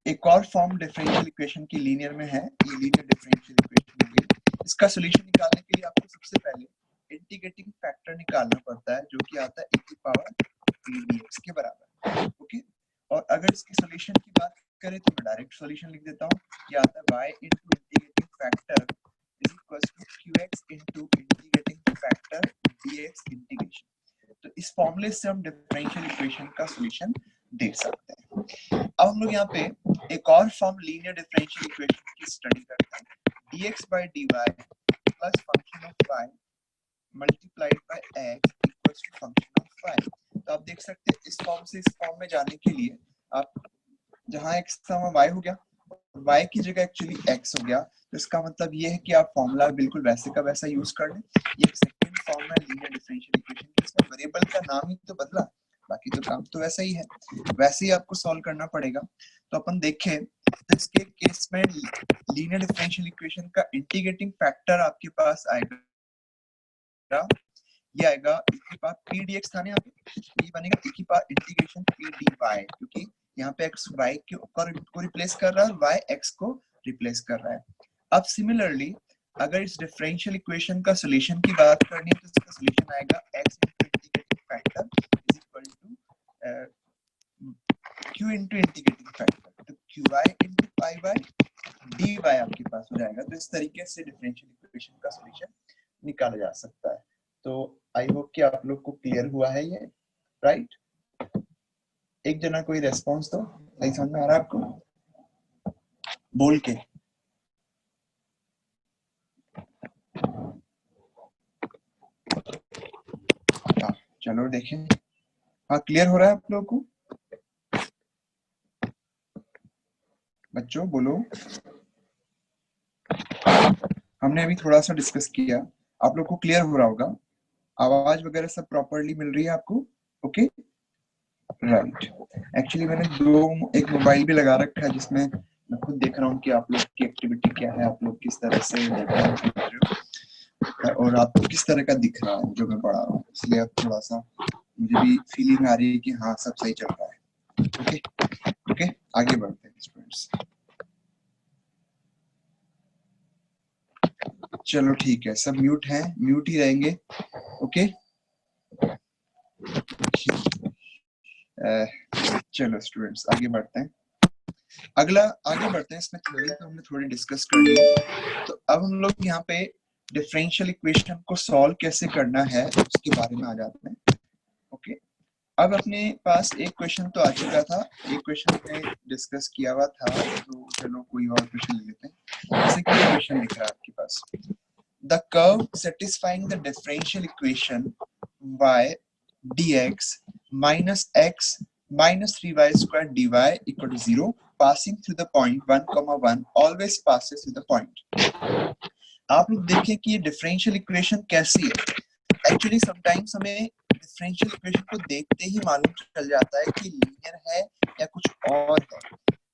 एक और form differential equation की लीनियर में है, ये लीनियर डिफरेंशियल इक्वेशन हो गई। इसका सोल्यूशन निकालने के लिए आपको सबसे पहले इंटीग्रेटिंग फैक्टर निकालना पड़ता है, जो कि आता है e की पावर p dx के बराबर। ओके, और अगर इसके सोल्यूशन की बात करें तो मैं डायरेक्ट सोल्यूशन लिख देता हूँ, ये आता है y into integrating factor is equals to qx into integrating factor dx integration. तो इस फॉर्मूले से हम डिफरेंशियल इक्वेशन का सोल्यूशन देख सकते हैं। अब हम लोग यहाँ पे एक और फॉर्म लीनियर डिफरेंशियल इक्वेशन की स्टडी करते हैं, dx by dy plus function of y multiplied by x equals to function of y। तो आप देख सकते हैं इस फॉर्म से इस फॉर्म में जाने के लिए आप जहाँ x था वहाँ y हो गया, y की जगह एक्चुअली x हो गया, तो इसका मतलब ये है कि आप फॉर्मूला बिल्कुल वैसे का वैसा यूज कर लें। ये एक सेकंड फॉर्म है लीनियर डिफरेंशियल इक्वेशन की, इसमें वेरिएबल का नाम ही तो बदला, बाकी तो काम तो वैसा ही है, वैसे ही आपको सॉल्व करना पड़ेगा। तो अपन देखें तो इसके केस में लीनियर डिफरेंशियल इक्वेशन का इंटीग्रेटिंग फैक्टर आपके पास आएगा, ये आएगा e की पावर p dx था ना, यहाँ पे ये बनेगा e की पावर इंटीग्रेशन p dy, क्योंकि यहाँ पे x y को रिप्लेस कर रहा है, y x को रिप्लेस कर रहा है। अब सिमिलरली अगर इस डिफरेंशियल इक्वेशन का सॉल्यूशन की बात करनी है तो इसका सॉल्यूशन आएगा x into integrating factor is equal to q into integrating factor, तो qy into pi by dy आपके पास हो जाएगा। तो इस तरीके से डिफरेंशियल इक्वेशन का सॉल्यूशन निकाला जा सकता है। तो आई होप कि आप लोग को क्लियर हुआ है ये, राइट? एक जना कोई रेस्पॉन्स दो, नहीं समझ में आ रहा है आपको? बोल के। चलो देखें, हाँ क्लियर हो रहा है आप लोगों को? बच्चों बोलो, हमने अभी थोड़ा सा डिस्कस किया, आप लोग को क्लियर हो रहा होगा, आवाज वगैरह सब प्रॉपर्ली मिल रही है आपको? Okay right. एक्चुअली मैंने एक मोबाइल भी लगा रखा है जिसमें मैं खुद देख रहा हूँ कि आप लोग की एक्टिविटी क्या है, आप लोग किस तरह से देख रहे हो और आपको किस तरह का दिख रहा है जो मैं पढ़ा रहा हूँ, इसलिए अब थोड़ा सा मुझे भी फीलिंग आ रही है कि हाँ सब सही चल रहा है। ओके ओके, आगे बढ़ते हैं स्टूडेंट्स। चलो ठीक है, सब म्यूट हैं, म्यूट ही रहेंगे। ओके चलो स्टूडेंट्स आगे बढ़ते हैं। आगे बढ़ते हैं, इसमें थ्योरी तो हमने थोड़ी डिस्कस कर ली। तो अब हम लोग यहाँ पे डिफरेंशियल इक्वेशन को सॉल्व कैसे करना है उसके बारे में आ जाते हैं। ओके, अब अपने पास एक क्वेश्चन तो आ चुका था, एक क्वेश्चन हमने डिस्कस किया हुआ था, तो चलो कोई और क्वेश्चन ले लेते हैं। जैसे कि क्वेश्चन लिख रहा है आपके पास, the curve satisfying the differential equation y dx minus x minus 3y square dy equal to 0 passing through the point 1, 1 always passes through the point। आप लोग देखें कि ये डिफरेंशियल इक्वेशन कैसी है। एक्चुअली समटाइम्स हमें डिफरेंशियल इक्वेशन को देखते ही मालूम चल जाता है कि लीनियर है या कुछ और है।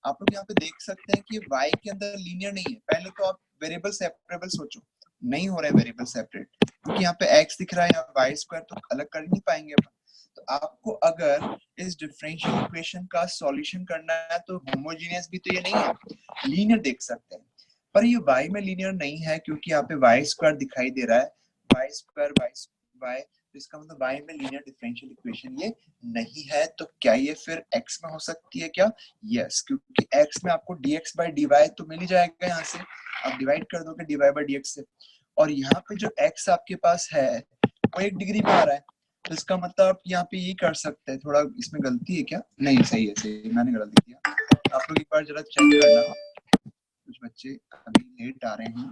आप लोग यहाँ पे देख सकते हैं कि y के अंदर लीनियर नहीं है। पहले तो आप वेरिएबल सेपरेबल सोचो, नहीं हो रहा है वेरिएबल सेपरेट, क्योंकि यहाँ पे x दिख रहा है, यहाँ y स्क्वायर तो अलग कर नहीं पाएंगे अपन। तो आपको अगर इस डिफरेंशियल इक्वेशन का सॉल्यूशन करना है तो होमोजेनियस भी तो ये नहीं है, लीनियर देख सकते हैं, पर ये y में लीनियर नहीं है क्योंकि यहाँ पे y स्क्वायर दिखाई दे रहा है, y स्क्वायर y, तो इसका मतलब y में लीनियर डिफरेंशियल इक्वेशन ये नहीं है। तो क्या ये फिर x में हो सकती है क्या? यस, क्योंकि x में आपको dx by dy तो मिल ही जाएगा, यहाँ से आप डिवाइड कर दोगे dy by dx से, और यहाँ पे जो x आपके पास है वो 1 डिग्री में आ रहा है, तो इसका मतलब आप यहाँ पे ये कर सकते हैं। थोड़ा इसमें गलती है क्या? नहीं, सही है, सही है, मैंने गलत किया। आप लोग एक बार जरा चेक करना, कुछ बच्चे अभी लेट आ रहे हैं।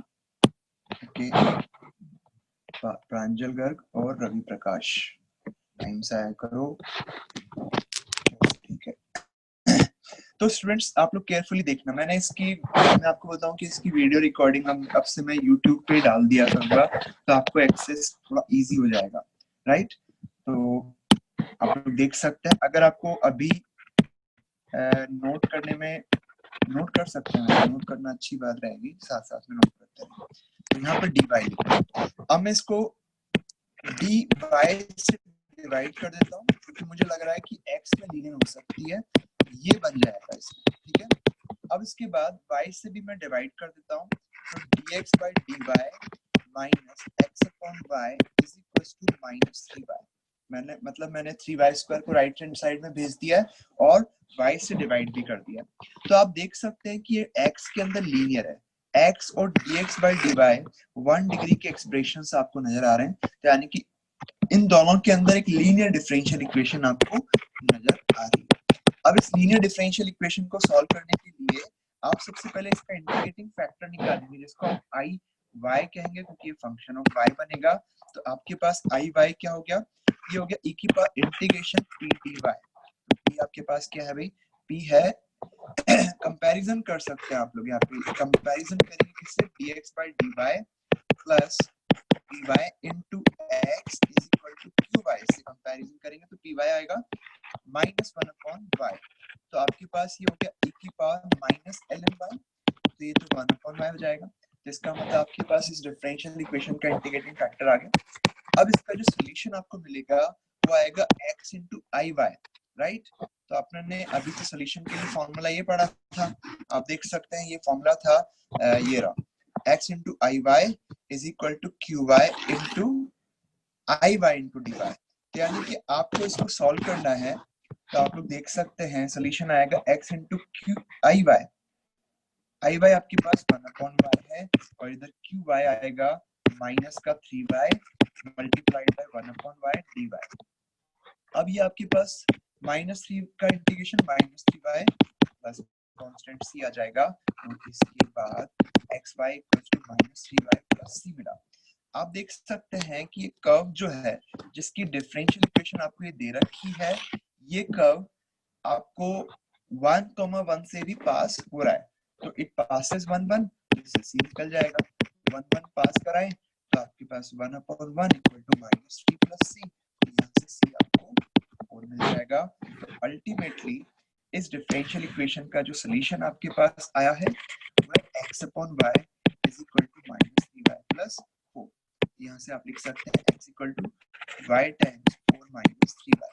ओके, प्रांजल गर्ग और रवि प्रकाश टाइम से आया करो, ठीक है। तो स्टूडेंट्स आप लोग केयरफुली देखना, मैं आपको बताऊं कि इसकी वीडियो रिकॉर्डिंग अब से मैं YouTube पे डाल दिया करूंगा, तो आपको एक्सेस थोड़ा इजी हो जाएगा, राइट? तो आप लोग देख सकते हैं, अगर आपको अभी नोट कर सकते हैं, नोट करना अच्छी बात रहेगी, साथ साथ में नोट करते हैं। तो यहाँ पर dy लिखा, अब मैं इसको dy से डिवाइड कर देता हूँ क्योंकि मुझे लग रहा है कि x में लीनियर हो सकती है, ये बन जाएगा इसमें, ठीक है। इसके बाद y से भी मैं डिवाइड कर देता हूँ, तो dx by dy minus x upon y is equal to minus 3y। मैंने 3y स्क्वायर को राइट हैंड साइड में भेज दिया है और y से डिवाइड भी कर दिया। तो आप देख सकते हैं कि ये x के अंदर लीनियर है, x और dx by dy 1 डिग्री के एक्सप्रेशंस आपको नजर आ रहे हैं, तो यानी कि इन दोनों के अंदर एक लीनियर डिफरेंशियल इक्वेशन आपको नजर आ रही है। अब इस लीनियर डिफरेंशियल इक्वेशन को सॉल्व करने के लिए आप सबसे पहले इसका इंटीग्रेटिंग फैक्टर निकालेंगे, जिसको आप i y कहेंगे क्योंकि ये फंक्शन ऑफ y बनेगा। तो आपके पास i y क्या हो गया, ये हो गया e की पावर इंटीग्रेशन p dy। तो p आपके पास क्या है भाई, p है कंपैरिजन कर सकते हैं आप लोग, यहाँ पे कंपैरिजन करेंगे किससे, dx by dy plus py into x is equal to qy से कंपैरिजन करेंगे तो py आएगा -1 अपॉन y। तो आपके पास ये हो गया e की पावर माइनस ln y, तो ये तो 1 अपॉन y हो जाएगा। तो इसका मतलब आपके पास इस डिफरेंशियल इक्वेशन का इंटीग्रेटिंग फैक्टर आ गया। अब इसका जो सॉल्यूशन आपको मिलेगा वो आएगा x into iy, राइट। तो आपने अभी तो सॉल्यूशन के लिए फॉर्मूला ये पढ़ा था, आप देख सकते हैं ये फॉर्मूला था ये रहा, x into iy is equal to qy into iy into dy। तो यानी कि आपको इसको सॉल्व करना है, तो आप लोग देख सकते हैं सॉल्यूशन आएगा x into iy आपके पास 1 अपॉन y है और इधर qy आएगा माइनस का 3y multiplied by 1 upon y dy। अब ये आपके पास -3 का integration -3y plus constant c आ जाएगा, और इसके बाद xy -3y प्लस c मिला। आप देख सकते हैं कि ये कर्व जो है जिसकी डिफरेंशियल इक्वेशन आपको ये दे रखी है, ये कर्व आपको 1,1 से भी पास हो रहा है, तो इट पासेस 1,1, इससे c निकल जाएगा, 1,1 पास कराएं तो आपके पास 1 upon 1 equal to -3 plus c, यहाँ से c आपको और मिल जाएगा। तो अल्टीमेटली इस डिफरेंशियल इक्वेशन का जो सॉल्यूशन आपके पास आया है वो x upon y is equal to -3y plus 4। यहाँ से आप लिख सकते हैं x equal to y times 4 -3y।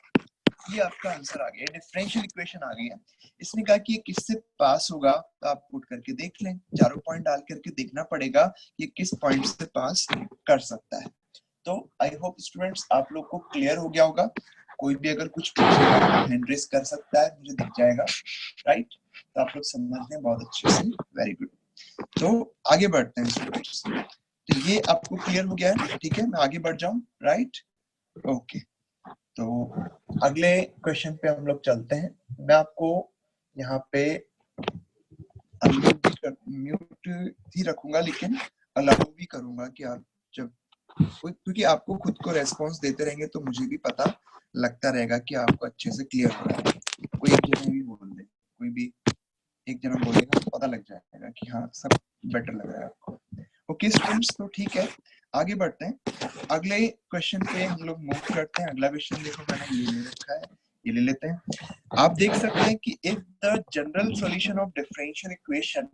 ये आपका आंसर आ गया, डिफरेंशियल इक्वेशन आ गई है। इसने कहा कि ये किससे पास होगा, तो आप पुट करके देख लें, चारों पॉइंट डाल करके देखना पड़ेगा कि किस पॉइंट से पास कर सकता है। तो आई होप स्टूडेंट्स आप लोग को क्लियर हो गया होगा। कोई भी अगर कुछ पूछेगा हैंड रेज कर सकता है, मुझे दिख जाएगा, राइट। तो आप लोग समझ रहे बहुत अच्छे से, वेरी गुड। तो आगे बढ़ते हैं स्टूडेंट्स, तो ये आपको क्लियर हो गया है, ठीक है, मैं आगे बढ़ जाऊं, राइट, ओके। तो अगले क्वेश्चन पे हम लोग चलते हैं। मैं आपको यहाँ पे म्यूट ही रखूंगा, लेकिन अलाउ भी करूंगा कि आप जब, क्योंकि आपको खुद को रेस्पॉन्स देते रहेंगे तो मुझे भी पता लगता रहेगा कि आपको अच्छे से क्लियर हो रहा है। कोई एक जना भी बोल दे, कोई भी एक जना बोलेगा तो पता लग जाएगा कि हाँ सब बेटर लग रहा है आपको। ओके स्टूडेंट्स, तो ठीक है, आगे बढ़ते हैं। अगले क्वेश्चन पे हम लोग मूव करते हैं। अगला क्वेश्चन देखो मैंने ये ले रखा है, ये ले लेते हैं। आप देख सकते हैं कि if the general solution of differential equation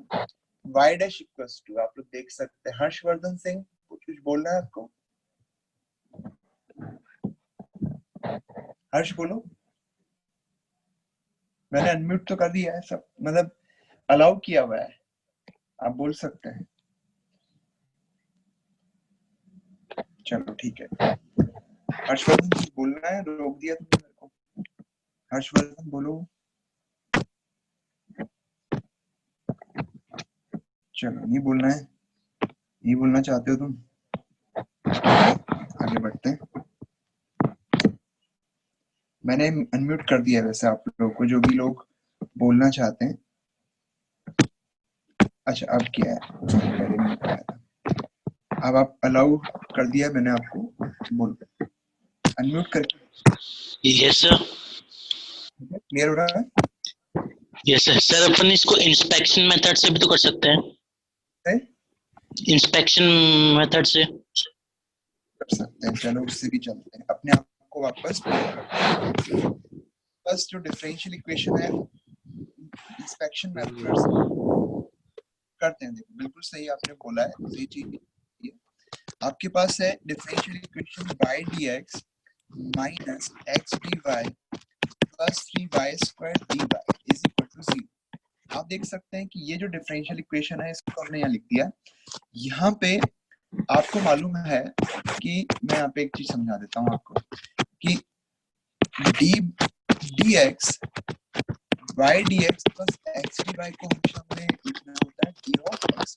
y dash equals to, आप लोग देख सकते हैं, हर्षवर्धन सिंह कुछ बोलना है आपको, हर्ष बोलो। मैंने अनम्यूट तो कर दिया है, सब मतलब अलाउ किया हुआ है, आप बोल सकते हैं। चलो ठीक है, हर्षवर्धन कुछ बोलना है, रोक दिया तुमने मेरे को। हर्षवर्धन बोलो। चलो नहीं बोलना है, नहीं बोलना चाहते हो तुम, आगे बढ़ते हैं। मैंने अनम्यूट कर दिया वैसे आप लोगों को, जो भी लोग बोलना चाहते हैं। अच्छा अब क्या है, अब आप अलाउ कर दिया मैंने आपको, बोल अनम्यूट करके। यस सर, क्लियर हो रहा है? Yes sir. सर अपन इसको इंस्पेक्शन मेथड से भी तो कर सकते हैं, इंस्पेक्शन मेथड से कर सकते हैं। चलो उससे भी चलते हैं, अपने आप को वापस बस जो डिफरेंशियल इक्वेशन है इंस्पेक्शन मेथड से करते हैं। देखो बिल्कुल सही आपने बोला है, सही चीज। आपके पास है differential equation y dx - x dy plus 3y² dy is equal to 0। आप देख सकते हैं कि ये जो डिफरेंशियल इक्वेशन है इसको हमने यहाँ लिख दिया। यहाँ पे आपको मालूम है कि मैं यहाँ पे एक चीज समझा देता हूँ आपको कि dx y dx plus x dy को हमेशा हमें लिखना होता है d of x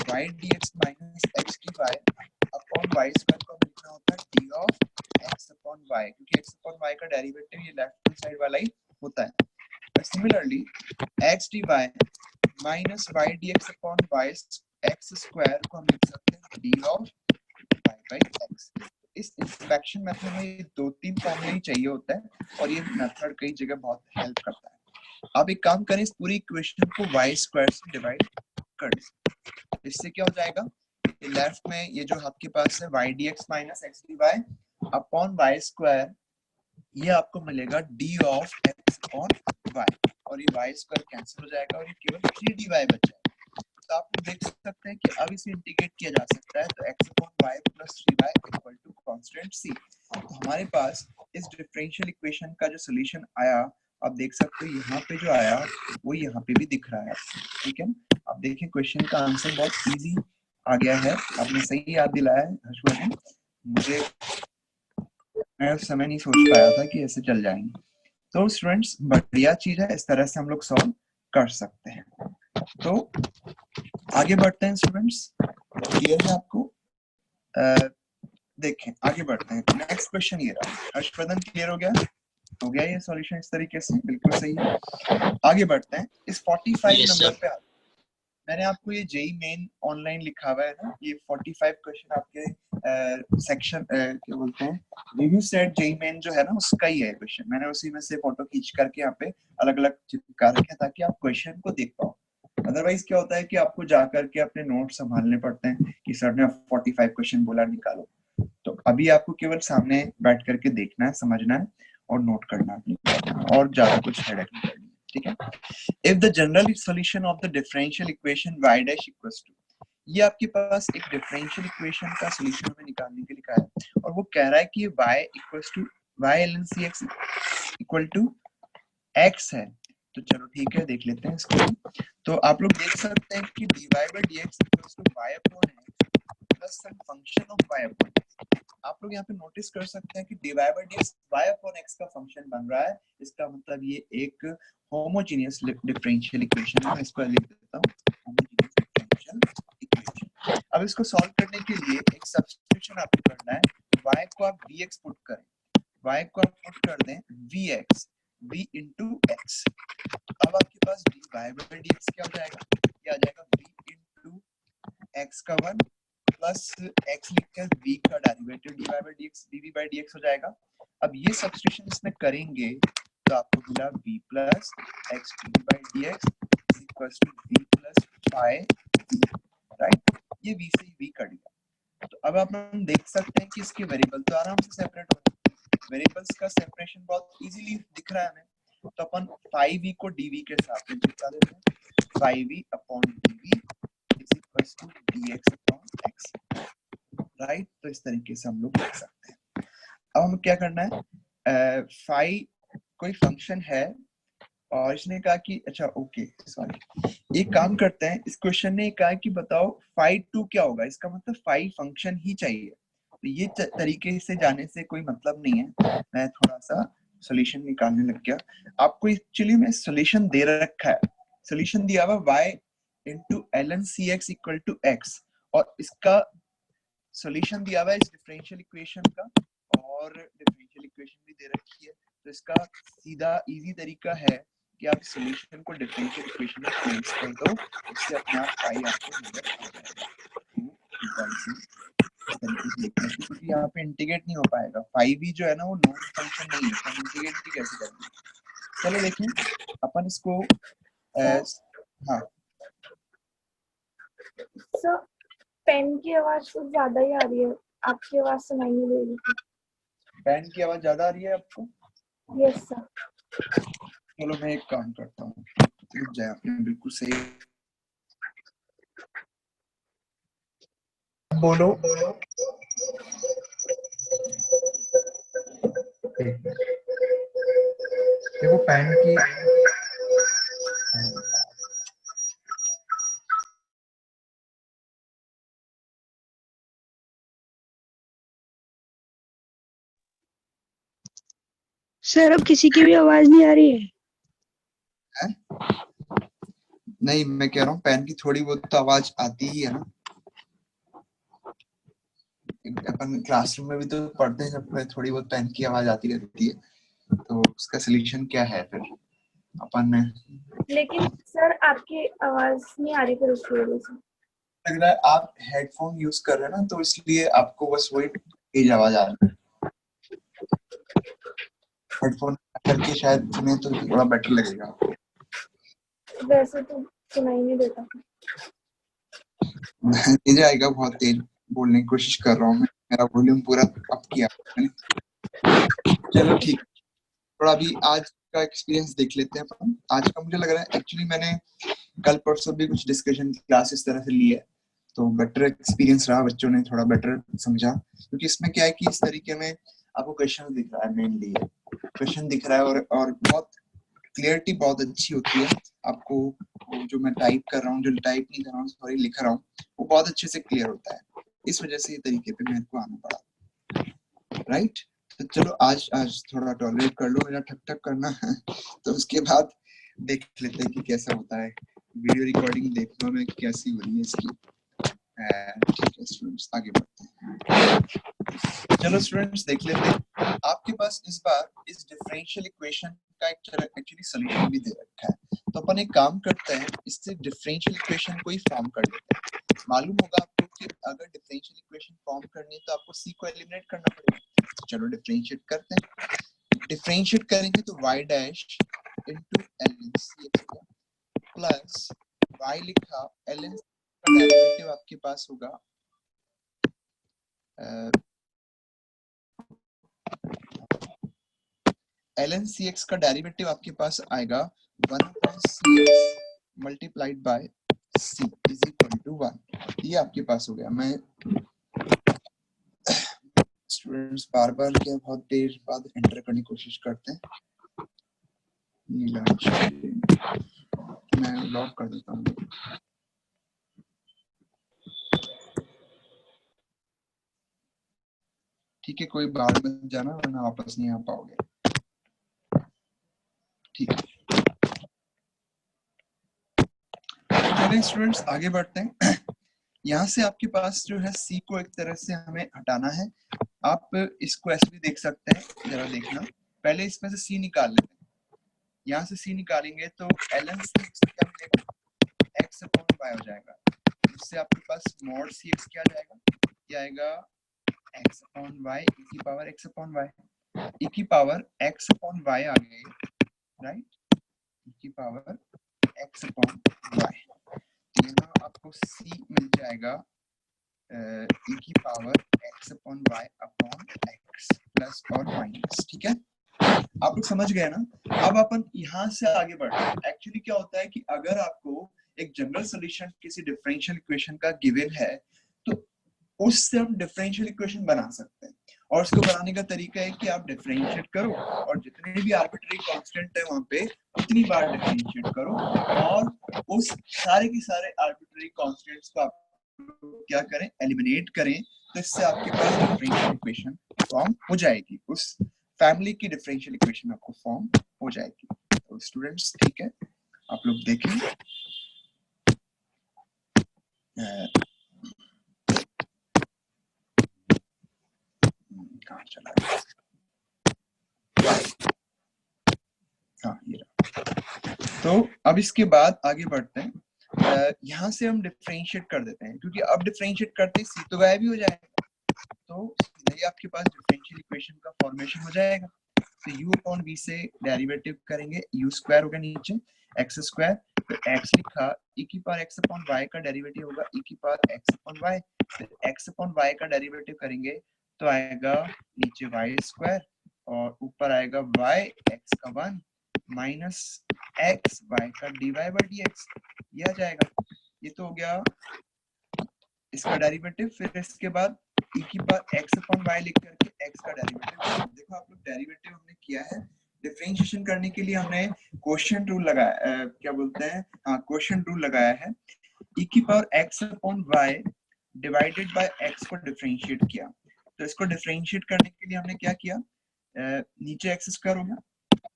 y dx minus x dy upon y square को हमें लिखना होता है d of x upon y, क्योंकि x अपॉन y का डेरिवेटिव ये लेफ्ट हैंड साइड वाला ही होता है। Similarly x dy minus y dx upon y x square को हम लिख सकते हैं d of y by x। इस इंस्पेक्शन मेथड में ये 2-3 फॉर्मूले ही चाहिए होता है और ये मेथड कई जगह बहुत हेल्प करता है। आप एक काम करें, इस पूरी इक्वेशन को y स्क्वायर से डिवाइड कर दें। इससे क्या हो जाएगा, लेफ्ट में ये जो आपके पास है y dx minus x dy upon y square, ये आपको मिलेगा d of x upon y और ये y स्क्वायर कैंसिल हो जाएगा और ये केवल 3dy बच जाएगा। तो आप देख सकते हैं कि अब इसे इंटीग्रेट किया जा सकता है, तो x upon y plus 3y equal to constant c। तो हमारे पास इस डिफरेंशियल इक्वेशन का जो सॉल्यूशन आया, आप देख सकते हो यहाँ पे जो आया वो यहाँ पे भी दिख रहा है, ठीक है। आप देखें क्वेश्चन का आंसर बहुत इजी आ गया है, आपने सही याद दिलाया है हर्षवर्धन। मुझे मैं उस समय नहीं सोच पाया था कि ऐसे चल जाएंगे। तो स्टूडेंट्स बढ़िया चीज है, इस तरह से हम लोग सॉल्व कर सकते हैं। तो आगे बढ़ते हैं स्टूडेंट्स, क्लियर है आपको? देखें आगे बढ़ते हैं। नेक्स्ट क्वेश्चन ये रहा, हर्षवर्धन क्लियर हो गया ये सॉल्यूशन इस तरीके से, बिल्कुल सही है। आगे बढ़ते हैं, इस 45 Yes, नंबर sir. पे मैंने आपको ये जेई मेन ऑनलाइन लिखा हुआ है ना, ये 45 क्वेश्चन आपके सेक्शन क्या बोलते हैं, रिव्यू सेट जेई मेन जो है ना उसका ही है क्वेश्चन। मैंने उसी में से फोटो खींच करके यहाँ पे अलग अलग चिपका रखे हैं ताकि आप क्वेश्चन को देख पाओ। अदरवाइज क्या होता है कि आपको जाकर के अपने नोट संभालने पड़ते हैं कि सर ने 45 क्वेश्चन बोला निकालो। तो अभी आपको केवल सामने बैठ करके देखना है, समझना है और नोट करना है और ज्यादा कुछ हेडेक नहीं करनी है, ठीक है। If the general solution of the differential equation y dash equals to, ये आपके पास एक डिफरेंशियल इक्वेशन का सॉल्यूशन हमें निकालने के लिए कहा है और वो कह रहा है कि y equals to y ln cx equal to x है। तो चलो ठीक है, देख लेते हैं इसको। तो आप लोग देख सकते हैं कि dy by dx equals to y upon x plus some function of y upon x। आप लोग यहाँ पे नोटिस कर सकते हैं कि dy by dx y upon x का फंक्शन बन रहा है। इसका मतलब ये एक होमोजेनियस डिफरेंशियल इक्वेशन है। मैं इसको लिख देता हूँ, होमोजेनियस डिफरेंशियल इक्वेशन। अब इसको सॉल्व करने के लिए एक सब्स्टिट्यूशन आपको करना है। y को आप dx पुट करें, y को आप पुट कर दें vx v into x। अब आपके पास dy by dx क्या हो जाएगा, ये आ जाएगा v into x का 1 प्लस x लिखकर v का derivative dy by dx dv by dx हो जाएगा। अब ये सब्स्टिट्यूशन इसमें करेंगे तो आपको मिला v plus x dv by dx equals to v plus pi v, right. ये v से v कट गया। तो अब आप हम देख सकते हैं कि इसके वेरिएबल तो आराम से सेपरेट हो रहे हैं। वेरिएबल्स का सेपरेशन बहुत इजीली दिख रहा है हमें। तो अपन 5v को dv के साथ में चिपका देते हैं। 5v upon dv is equals to dx upon x, right. तो इस तरीके से हम लोग लिख सकते हैं। अब हमें क्या करना है, फाई कोई फंक्शन है और इसने कहा कि अच्छा ओके सॉरी, एक काम करते हैं, इस क्वेश्चन ने कहा कि बताओ फाई 2 क्या होगा। इसका मतलब फाई फंक्शन ही चाहिए। तो ये तरीके से जाने से कोई मतलब नहीं है, मैं थोड़ा सा सॉल्यूशन निकालने लग गया। आपको एक्चुअली में सॉल्यूशन दे रखा है, सॉल्यूशन दिया हुआ y into ln cx equal to x और इसका सॉल्यूशन दिया हुआ है इस डिफरेंशियल इक्वेशन का और डिफरेंशियल इक्वेशन भी दे रखी है। तो इसका सीधा इजी तरीका है कि आप सॉल्यूशन को डिफरेंशियल इक्वेशन में प्लेस कर दो, इससे अपने आप पाई आपको नजर आ जाएगा। क्योंकि यहाँ पे इंटीग्रेट नहीं हो पाएगा, फाई भी जो है ना वो नॉन फंक्शन नहीं है, तो इंटीग्रेट भी कैसे करेंगे। चलो देखिए अपन इसको हाँ सर पेन की आवाज कुछ ज्यादा ही आ रही है, आपकी आवाज सुनाई नहीं दे रही थी। पेन की आवाज ज्यादा आ रही है आपको? Yes sir. चलो मैं एक काम करता हूँ, रुक जाए, आपने बिल्कुल सही बोलो। देखो पेन की सर अब किसी की भी आवाज नहीं आ रही है। नहीं, मैं कह रहा हूँ पेन की थोड़ी बहुत तो आवाज आती ही है ना। अपन क्लासरूम में भी तो पढ़ते हैं, जब थोड़ी बहुत पेन की आवाज आती रहती है। तो उसका सोल्यूशन क्या है फिर अपन ने? लेकिन सर आपकी आवाज नहीं आ रही फिर उसकी वजह से। लग रहा है आप हेडफोन यूज कर रहे हैं ना, तो इसलिए आपको बस वही तेज आवाज आ रही है। हेडफोन करके शायद सुने तो थोड़ा बेटर लगेगा आपको। वैसे तो सुनाई नहीं देता। तेज आएगा, बहुत तेज बोलने की कोशिश कर रहा हूँ मैं। मेरा वॉल्यूम पूरा अप किया मैंने। चलो ठीक, थोड़ा अभी आज का एक्सपीरियंस देख लेते हैं अपन। आज का मुझे लग रहा है एक्चुअली मैंने कल परसों भी कुछ डिस्कशन क्लास इस तरह से ली है, तो बेटर एक्सपीरियंस रहा, बच्चों ने थोड़ा बेटर समझा। क्योंकि इसमें क्या है कि इस तरीके में आपको क्वेश्चन दिख रहा है, मेनली क्वेश्चन दिख रहा है, और बहुत क्लियरिटी बहुत अच्छी होती है आपको। जो मैं टाइप कर रहा हूँ, जो टाइप नहीं कर रहा हूँ, सॉरी लिख रहा हूँ, वो बहुत अच्छे से क्लियर होता है। इस वजह से ये तरीके पे मेरे को आना पड़ा, राइट। तो चलो आज थोड़ा टॉलरेट कर लो मेरा ठक ठक करना तो उसके बाद देख लेते हैं कि कैसा होता है। वीडियो रिकॉर्डिंग देखना में कैसी हो रही है इसकी। ठीक है स्टूडेंट्स, आगे बढ़ते हैं। चलो स्टूडेंट्स देख लेते हैं। आपके पास इस बार इस डिफरेंशियल इक्वेशन का एक एक्चुअली सॉल्यूशन भी दे रखा है, तो अपन एक काम करते हैं, इससे डिफरेंशियल इक्वेशन को ही फॉर्म कर लेते हैं। मालूम होगा आपको कि अगर डिफरेंशियल इक्वेशन फॉर्म करनी है तो आपको सी को एलिमिनेट करना पड़ेगा। तो चलो डिफरेंशिएट करते हैं। डिफरेंशिएट करेंगे तो y dash into ln plus y लिखा ln का डेरिवेटिव आपके पास होगा ln cx का डेरिवेटिव आपके पास आएगा 1/cx multiplied by c is equal to 1। ये आपके पास हो गया। मैं स्टूडेंट्स बार बार क्या बहुत देर बाद एंटर करने की कोशिश करते हैं। मैं लॉक कर देता हूँ। ठीक है, कोई बाहर मत जाना वरना वापस नहीं आ पाओगे। ठीक है, चलिए स्टूडेंट्स आगे बढ़ते हैं। यहाँ से आपके पास जो है c को एक तरह से हमें हटाना है। आप इसको ऐसे भी देख सकते हैं, जरा देखना। पहले इसमें से c निकाल लेते हैं। यहाँ से c निकालेंगे तो ln cx क्या मिलेगा, x अपॉन y हो जाएगा। इससे आपके पास मॉड cx क्या जाएगा, क्या आएगा x अपॉन y e की power x upon y। e की पावर x अपॉन y आ गई, राइट। e की पावर x अपॉन y, यहाँ आपको c मिल जाएगा e की power x upon y upon x plus और माइनस। ठीक है, आप लोग समझ गए ना। अब अपन यहाँ से आगे बढ़ते हैं। एक्चुअली क्या होता है कि अगर आपको एक जनरल सॉल्यूशन किसी डिफरेंशियल इक्वेशन का गिवन है, तो उससे हम डिफरेंशियल इक्वेशन बना सकते हैं। और उसको बनाने का तरीका है कि आप डिफरेंशिएट करो और जितने भी आर्बिट्ररी कांस्टेंट है वहां पे उतनी बार डिफरेंशिएट करो, और उस सारे के सारे आर्बिट्ररी कांस्टेंट्स को आप क्या करें, एलिमिनेट करें। तो इससे आपके पास डिफरेंशियल इक्वेशन फॉर्म हो जाएगी, उस फैमिली की डिफरेंशियल इक्वेशन आपको फॉर्म हो जाएगी। तो स्टूडेंट्स ठीक है, आप लोग देखें। कहाँ चला गया? हाँ ये रहा। तो अब इसके बाद आगे बढ़ते हैं। यहाँ से हम डिफरेंशिएट कर देते हैं, क्योंकि अब डिफरेंशिएट करते ही सी तो गायब भी हो जाएगा। तो सीधे आपके पास डिफरेंशियल इक्वेशन का फॉर्मेशन हो जाएगा। तो u अपॉन v से डेरिवेटिव करेंगे, u स्क्वायर होगा नीचे x स्क्वायर, तो x लिखा e की पावर x अपॉन y का डेरिवेटिव होगा e की पावर x अपॉन y। फिर x अपॉन y का डेरिवेटिव करेंगे तो आएगा नीचे y स्क्वायर और ऊपर आएगा y x का 1 माइनस x y का dy बाय dx, ये आ जाएगा। ये तो हो गया इसका डेरिवेटिव। फिर इसके बाद e की पावर x अपॉन y लिख करके x का डेरिवेटिव। देखो आप लोग डेरिवेटिव हमने किया है, डिफरेंशिएशन करने के लिए हमने क्वोशिएंट रूल लगाया, क्या बोलते हैं, हाँ क्वोशिएंट रूल लगाया है। e की power x upon y divided by x को डिफरेंशिएट किया। तो इसको डिफरेंशिएट करने के लिए हमने क्या किया, नीचे एक्स स्क्वायर हो गया,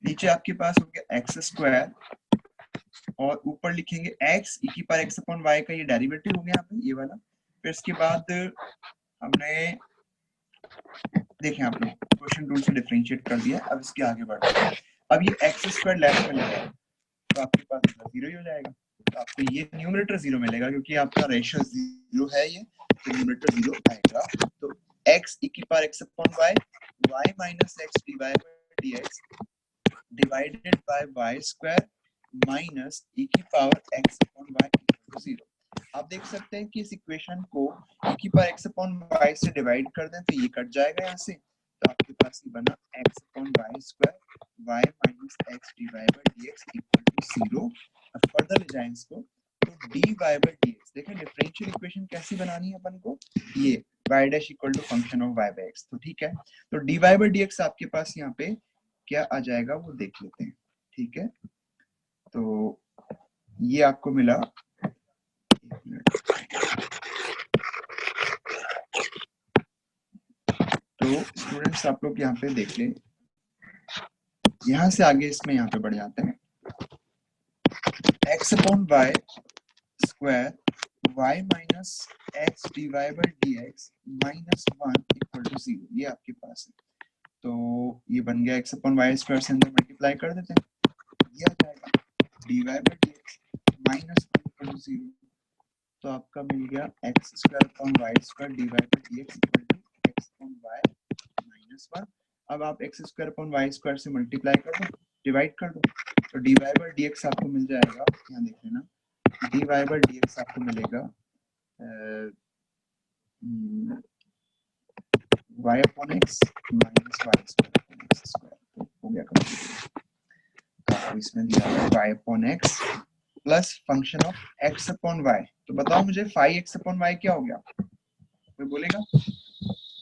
नीचे आपके पास हो गया एक्स स्क्वायर, और ऊपर लिखेंगे एक्स ई की पावर एक्स अपॉन वाई का ये डेरिवेटिव हो गया यहाँ पे ये वाला। फिर इसके बाद हमने देखें आप लोग क्वेश्चन रूल से डिफरेंशिएट कर दिया। अब इसके आगे बढ़ते हैं। अब ये एक्स स्क्वायर लेफ्ट में लगा तो आपके पास जीरो ही हो जाएगा, तो आपको ये न्यूमरेटर जीरो मिलेगा क्योंकि आपका रेशियो जीरो है ये, तो न्यूमरेटर जीरो आएगा। तो x e की power x upon y, y minus x dy by dx divided by y square minus e की power x upon y equal to 0। आप देख सकते हैं कि इस इक्वेशन को e की पावर x अपॉन y से डिवाइड कर दें तो ये कट जाएगा यहाँ से, तो आपके पास ये बना x upon y square y minus x dy by dx equal to 0। अब फर्दर ले जाएं इसको तो dy बाय dx, देखें डिफरेंशियल इक्वेशन कैसी बनानी है अपन को, ये y dash equal to function of y by x। तो ठीक है, तो dy बाय dx आपके पास यहाँ पे क्या आ जाएगा वो देख लेते हैं। ठीक है, तो ये आपको मिला, तो स्टूडेंट्स आप लोग यहाँ पे देख लें, यहाँ से आगे इसमें यहाँ पे बढ़ जाते हैं। x upon y square y minus x dy by dx minus 1 equal to 0, ये आपके पास है। तो ये बन गया x अपॉन वाई स्क्वायर से अंदर मल्टीप्लाई कर देते हैं, ये आ जाएगा dy by dx minus 1 equal to 0। तो आपका मिल गया x square upon y square dy by dx equal to x upon y minus 1। अब आप x square upon y square से मल्टीप्लाई कर दो, डिवाइड कर दो, तो dy बाय dx आपको मिल जाएगा, यहाँ देख लेना, dy बाय dx आपको मिलेगा y upon x minus y square upon x square, तो हो गया कंप्लीट। तो आपको इसमें दिया है y upon x plus function of x upon y। तो बताओ मुझे 5x अपॉन y क्या हो गया, कोई बोलेगा?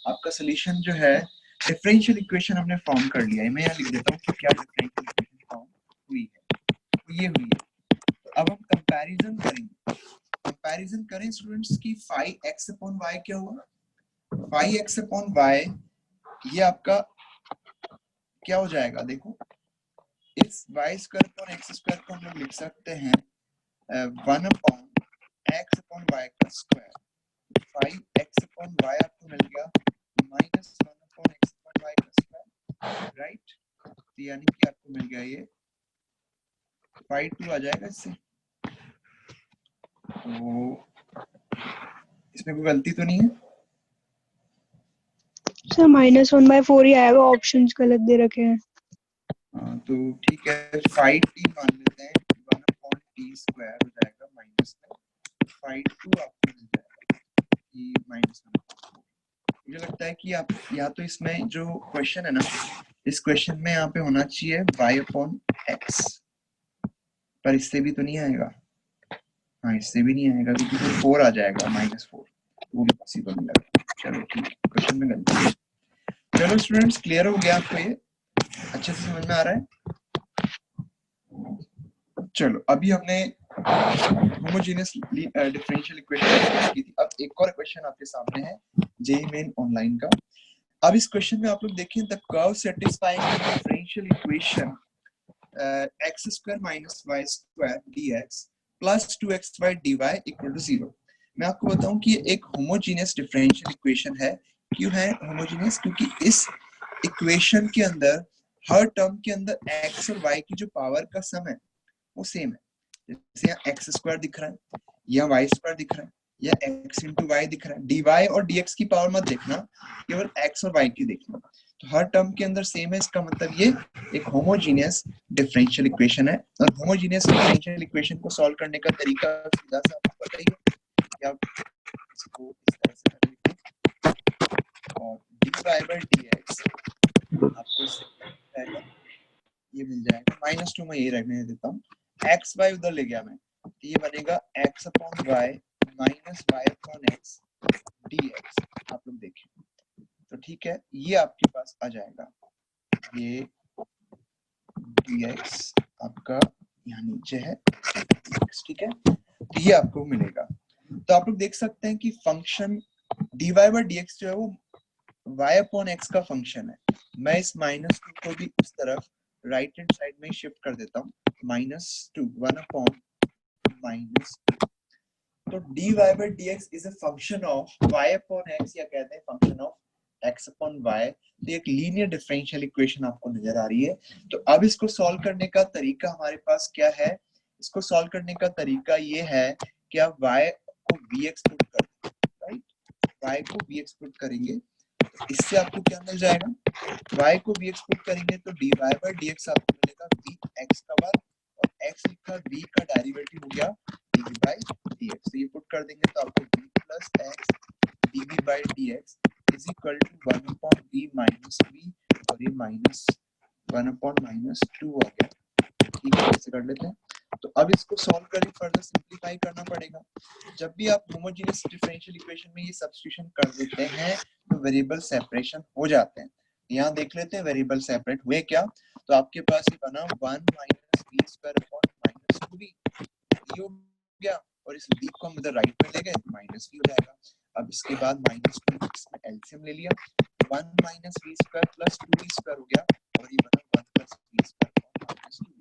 आपका सोल्यूशन जो है डिफरेंशियल इक्वेशन हमने फॉर्म कर लिया है, मैं यहाँ लिख देता हूँ कि क्या डिफरेंशियल इक्वेशन फॉर्म हुई है, तो ये हुई है। तो अब हम कंपैरिजन करेंगे, कंपैरिजन करें स्टूडेंट्स की 5x अपॉन y क्या हुआ, 5x अपॉन y ये आपका क्या हो जाएगा, देखो इस y square upon x square को हम लोग लिख सकते हैं 1 अपॉन x अपॉन y का स्क्वायर, 5x अपॉन y आपको मिल गया minus 1 upon x upon y का स्क्वायर, राइट। तो यानी कि आपको मिल गया ये 5 आ जाएगा इससे। तो इसमें कोई गलती तो नहीं है सर -1/4 ही आएगा, ऑप्शंस गलत दे रखे हैं। हाँ, तो ठीक है 5t मान लेते हैं, 1 अपॉन t स्क्वायर हो जाएगा माइनस 5 आपको मिल जाएगा कि -1। मुझे लगता है कि आप या तो इसमें जो क्वेश्चन है ना, इस क्वेश्चन में यहाँ पे होना चाहिए y अपॉन x, पर इससे भी तो नहीं आएगा, हाँ इससे भी नहीं आएगा क्योंकि फिर 4 आ जाएगा -4, वो भी पॉसिबल नहीं लगा। चलो ठीक है, क्वेश्चन में गलती है। चलो स्टूडेंट्स क्लियर हो गया आपको, ये अच्छे से समझ में आ रहा है। चलो अभी हमने होमोजेनियस डिफरेंशियल इक्वेशन डिस्कस की थी, अब एक और क्वेश्चन आपके सामने है जेईई मेन ऑनलाइन का। अब इस क्वेश्चन में आप लोग देखें, the curve satisfying the differential equation x square minus y square dx plus 2xy dy equal to 0। मैं आपको बताऊं कि ये एक होमोजेनियस डिफरेंशियल इक्वेशन है। क्यों है होमोजेनियस? क्योंकि इस इक्वेशन के अंदर हर टर्म के अंदर x और y की जो पावर का सम है वो सेम है। जैसे यहाँ x स्क्वायर दिख रहा है, यहाँ y स्क्वायर दिख रहा है, या x इंटू वाई दिख रहा है। dy और dx की पावर मत देखना, केवल x और y की देखना। तो हर टर्म के अंदर सेम है, इसका मतलब ये एक होमोजेनियस डिफरेंशियल इक्वेशन है। और होमोजेनियस डिफरेंशियल इक्वेशन को सॉल्व करने का तरीका सीधा सा आपको पता ही है कि आप इसको इस तरह से कर लीजिए और dy बाय dx आपको इससे ये मिल जाएगा -2 में ये रखने देता हूँ, x y उधर ले गया मैं, तो ये बनेगा x upon y minus y upon x dx। आप लोग देखें तो ठीक है, ये आपके पास आ जाएगा, ये dx आपका यहाँ नीचे है, ठीक है, तो ये आपको मिलेगा। तो आप लोग देख सकते हैं कि फंक्शन dy बाय dx जो है वो y अपॉन x का फंक्शन है, मैं इस -2 को भी उस तरफ राइट हैंड साइड में शिफ्ट कर देता हूँ, -2 1 अपॉन -2। तो dy by dx is a function of y upon x, या कहते हैं function of x upon y। तो एक लीनियर डिफरेंशियल इक्वेशन आपको नजर आ रही है। तो अब इसको सॉल्व करने का तरीका हमारे पास क्या है? इसको सॉल्व करने का तरीका ये है कि आप y को vx पुट कर दें, राइट? y को vx पुट करेंगे तो इससे आपको क्या मिल जाएगा? y को vx पुट करेंगे तो dy by dx आपको मिलेगा vx का वर्ग, और x लिखा v का डेरिवेटिव हो गया dv by dx। तो ये पुट कर देंगे तो आपको v plus x dv by dx is equal to 1 upon v minus v, और ये minus 1 upon -2 आ गया। ठीक है, ऐसे कर लेते हैं। तो अब इसको सॉल्व करके फर्दर सिंपलीफाई करना पड़ेगा। जब भी आप होमोजेनियस डिफरेंशियल इक्वेशन में ये सब्स्टिट्यूशन कर देते हैं तो वेरिएबल सेपरेशन हो जाते हैं। यहाँ देख लेते हैं वेरिएबल सेपरेट हुए क्या। तो आपके पास ये बना 1 minus v square upon -2v, ये हो गया, और इस v को हम इधर राइट में ले गए तो माइनस v हो जाएगा। अब इसके बाद -2 इसमें एलसीएम ले लिया, 1 minus v square plus 2v square हो गया, और ये बना 1 plus v square upon -2v।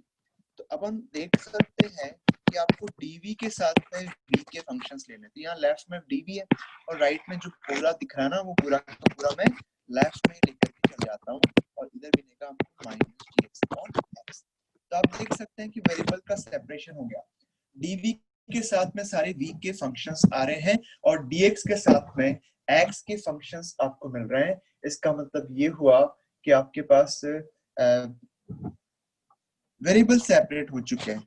तो अब हम देख सकते हैं कि आपको dv के साथ में v के फंक्शंस लेने थे। यहाँ लेफ्ट में dv है और राइट में जो पूरा दिख रहा है ना, वो पूरा का पूरा मैं लेफ्ट में लेकर के चल जाता हूँ, और इधर मिलेगा हमको -dx/x। तो आप देख सकते हैं कि वेरिएबल का सेपरेशन हो गया। dv के साथ में सारे v के फंक्शंस आ रहे हैं, और dx के साथ में x के फंक्शंस आपको मिल रहे हैं। इसका मतलब ये हुआ कि आपके पास वेरिएबल सेपरेट हो चुके हैं।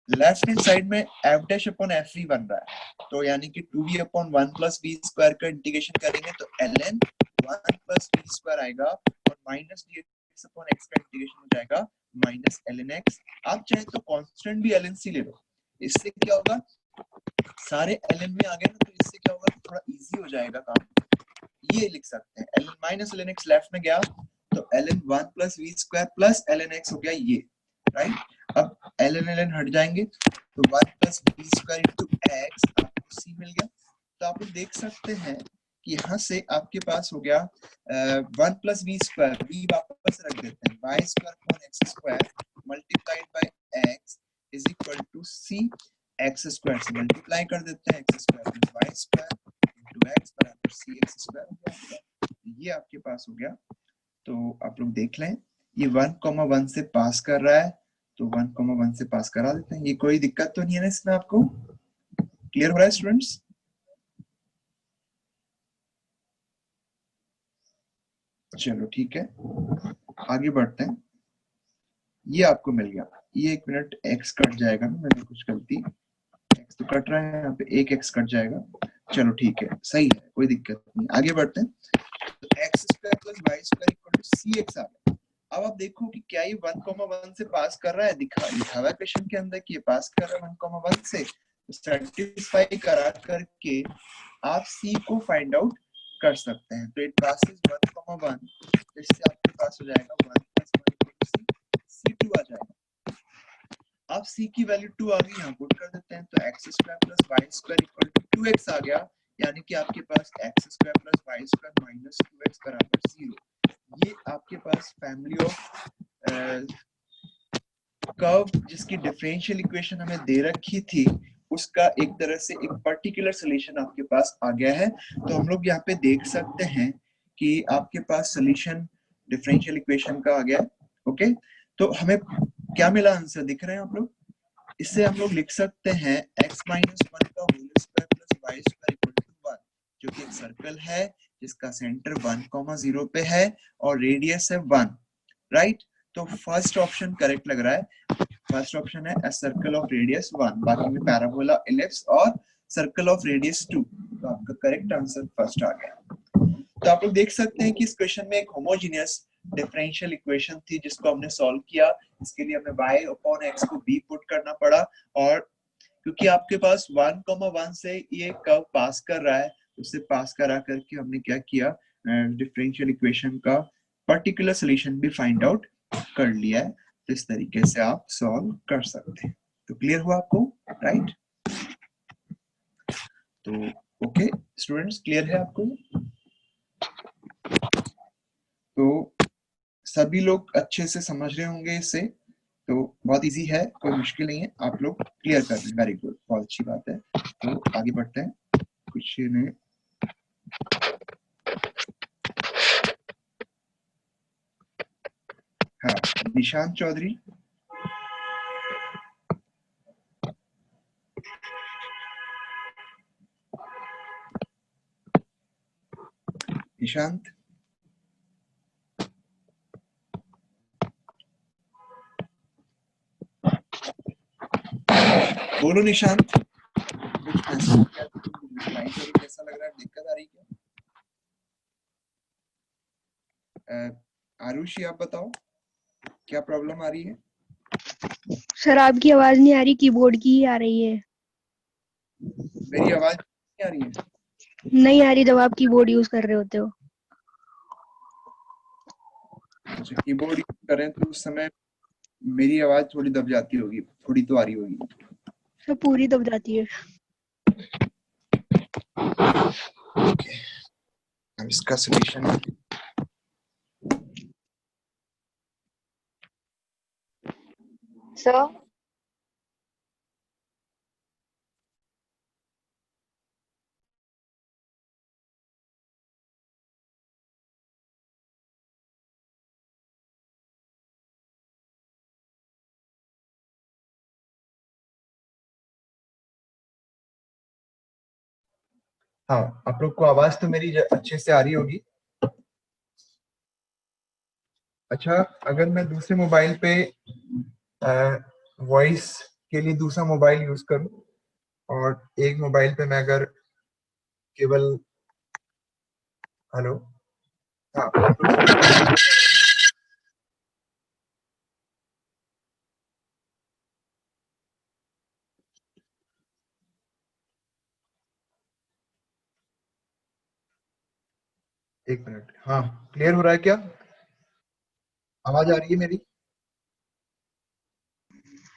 लेफ्ट हैंड साइड में f डैश अपॉन f बन रहा है, तो यानी कि 2v upon 1 plus v square का इंटीग्रेशन करेंगे तो ln 1 प्लस v स्क्वायर आएगा, और माइनस dx अपॉन x का इंटीग्रेशन हो जाएगा माइनस ln x। आप चाहे तो कांस्टेंट भी ln c ले लो, इससे क्या होगा, सारे ln में आ गए ना, तो इससे क्या होगा, थोड़ा इजी हो जाएगा काम। ये लिख सकते हैं ln minus ln x left में गया तो ln 1 plus v square plus ln x हो गया ये, राइट। अब ln हट जाएंगे तो 1 plus v square into x आपको c मिल गया। तो आप देख सकते हैं कि यहाँ से आपके पास हो गया 1 प्लस v स्क्वायर, v वापस रख देते हैं, y square upon x square multiplied by x is equal to c, x square से मल्टीप्लाई कर देते हैं, x square plus y square into x बराबर c x स्क्वायर हो गया। ये आपके पास हो गया। तो आप लोग देख लें, ये 1,1 से पास कर रहा है, तो 1,1 से पास करा देते हैं। ये कोई दिक्कत तो नहीं है ना इसमें? आपको क्लियर हो रहा है स्टूडेंट्स? चलो ठीक है, आगे बढ़ते हैं। ये आपको मिल गया, ये 1 मिनट x कट जाएगा ना, मैंने कुछ गलती, x तो कट रहा है यहाँ पे, एक x कट जाएगा। चलो ठीक है, सही है, कोई दिक्कत नहीं। आगे बढ़ते हैं। तो x square plus y square equal to cx आ गया। अब आप देखो कि क्या ये 1,1 से पास कर रहा है, लिखा हुआ है क्वेश्चन के अंदर कि ये पास कर रहा है 1,1 से। तो सेटिस्फाई करा करके आप c को फाइंड आउट कर सकते हैं। तो इट पासेस 1,1, इससे आपके पास हो जाएगा 1 प्लस 1 c2 आ जाएगा। अब c की वैल्यू 2 आ गई, यहाँ पुट कर देते हैं, तो x square plus y square equal to 2x आ गया, यानी कि आपके पास x square plus y square minus 2x बराबर 0। ये आपके पास फैमिली ऑफ कर्व जिसकी डिफरेंशियल इक्वेशन हमें दे रखी थी, उसका एक तरह से एक पर्टिकुलर सॉल्यूशन आपके पास आ गया है। तो हम लोग यहाँ पे देख सकते हैं कि आपके पास सॉल्यूशन डिफरेंशियल इक्वेशन का आ गया है। ओके, तो हमें क्या मिला, आंसर दिख रहे हैं आप लोग? इससे हम लोग लिख सकते हैं x माइनस 1 का whole square plus y square equal to 1, जो कि एक सर्कल है जिसका सेंटर 1,0 पे है और रेडियस है 1, राइट। तो फर्स्ट ऑप्शन करेक्ट लग रहा है। फर्स्ट ऑप्शन है a सर्कल ऑफ रेडियस 1, बाकी में पैराबोला, इलिप्स और सर्कल ऑफ रेडियस 2। तो आपका करेक्ट आंसर फर्स्ट आ गया। तो आप लोग देख सकते हैं कि इस क्वेश्चन में एक होमोजेनियस डिफरेंशियल इक्वेशन थी जिसको हमने सॉल्व किया। इसके लिए हमें y अपॉन x को b पुट करना पड़ा, और क्योंकि आपके पास 1,1 से ये कर्व पास कर रहा है, उससे पास करा करके हमने क्या किया, डिफरेंशियल इक्वेशन का पर्टिकुलर सॉल्यूशन भी फाइंड आउट कर लिया है। तो इस तरीके से आप सॉल्व कर सकते हैं। तो क्लियर हुआ आपको, राइट? तो ओके स्टूडेंट्स, क्लियर है आपको? तो सभी लोग अच्छे से समझ रहे होंगे इसे, तो बहुत इजी है, कोई मुश्किल नहीं है, आप लोग क्लियर कर रहे हैं, वेरी गुड, बहुत अच्छी बात है। तो आगे बढ़ते हैं कुछ ने। हाँ, निशांत चौधरी। निशांत, बोलो निशांत, कुछ मैसेज किया तो तुम रिप्लाई करो, कैसा लग रहा है, दिक्कत आ रही क्या? आरुषि आप बताओ क्या प्रॉब्लम आ रही है? सर आपकी आवाज नहीं आ रही, कीबोर्ड की ही आ रही है। मेरी आवाज नहीं आ रही है? नहीं आ रही जब आप कीबोर्ड यूज कर रहे होते हो। अच्छा, कीबोर्ड यूज करें तो उस समय मेरी आवाज थोड़ी दब जाती होगी, थोड़ी तो आ रही होगी। सर पूरी दब जाती है। ओके, अब इसका सॉल्यूशन सर हाँ, आप लोग को आवाज तो मेरी अच्छे से आ रही होगी। अच्छा, अगर मैं दूसरे मोबाइल पे वॉइस के लिए दूसरा मोबाइल यूज करूं और एक मोबाइल पे मैं अगर केवल हेलो, हाँ, एक मिनट, हाँ, क्लियर हो रहा है क्या? आवाज आ रही है मेरी?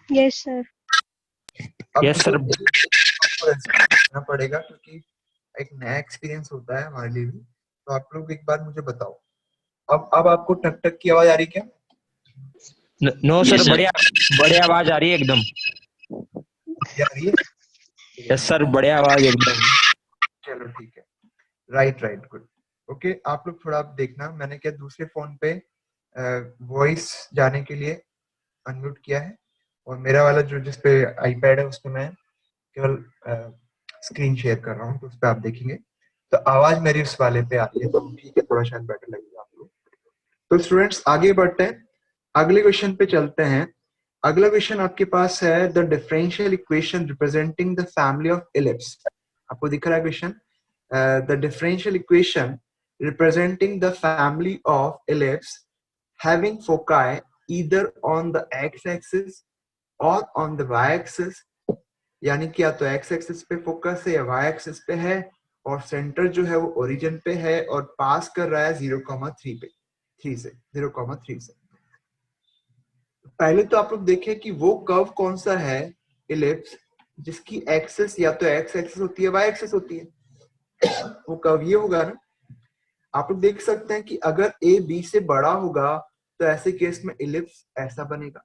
Yes sir. अब यस सर। आपको करना पड़ेगा क्योंकि एक नया एक्सपीरियंस होता है हमारे लिए भी। तो आप लोग एक बार मुझे बताओ, अब आपको टक टक की आवाज आ रही क्या? No Yes, sir, sir. बढ़िया बढ़िया आवाज आ रही है एकदम। ये आ रही है? यस सर, बढ़िया आवाज एकदम। चलो ठीक है, राइट राइट, गुड। ओके, आप लोग थोड़ा आप देखना, मैंने क्या दूसरे फोन पे वॉइस जाने के लिए अनम्यूट किया है, और मेरा वाला जो जिसपे आईपैड है उस पे मैं केवल स्क्रीन शेयर कर रहा हूँ, तो उस पे आप देखेंगे तो आवाज मेरी उस वाले पे आ रही है, तो ठीक है, थोड़ा शायद बेटर लगेगा आपको। तो स्टूडेंट्स आगे बढ़ते हैं, अगले क्वेश्चन पे चलते हैं। अगला क्वेश्चन आपके पास है the differential equation representing the family of ellipse. आपको दिख रहा है question, the differential equation representing the family of ellipse having foci either on the x-axis or on the y-axis, यानी कि या तो x-axis पे फोकस है या y-axis पे है, और सेंटर जो है वो ओरिजिन पे है और पास कर रहा है 0,3 पे, 0,3 से। पहले तो आप लोग देखें कि वो कर्व कौन सा है इलिप्स जिसकी एक्सिस या तो एक्स एक्सिस होती है वाई एक्सिस होती है, वो कर्व ये होगा ना। आप लोग देख सकते हैं कि अगर ए बी से बड़ा होगा तो ऐसे केस में इलिप्स ऐसा बनेगा,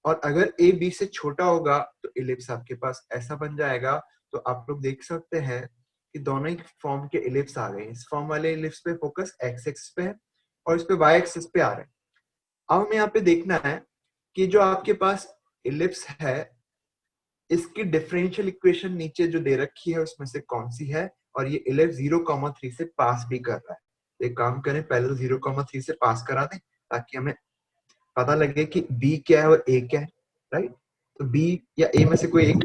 और अगर ए बी से छोटा होगा तो इलिप्स आपके पास ऐसा बन जाएगा। तो आप लोग देख सकते हैं कि दोनों ही फॉर्म के इलिप्स आ गए। इस फॉर्म वाले इलिप्स पे फोकस एक्स एक्सिस पे है और इस पे वाई एक्सिस पे आ रहे हैं। अब हमें यहाँ पे देखना है कि जो आपके पास इलिप्स है इसकी डिफरेंशियल इक्वेशन नीचे जो दे रखी है उसमें से कौन सी है, और ये इलिप्स 0,3 से पास भी कर रहा है। तो एक काम करें, पहले 0,3 से पास करा दें ताकि हमें पता लगे कि बी क्या है और ए क्या है, राइट। तो बी या ए में से कोई एक,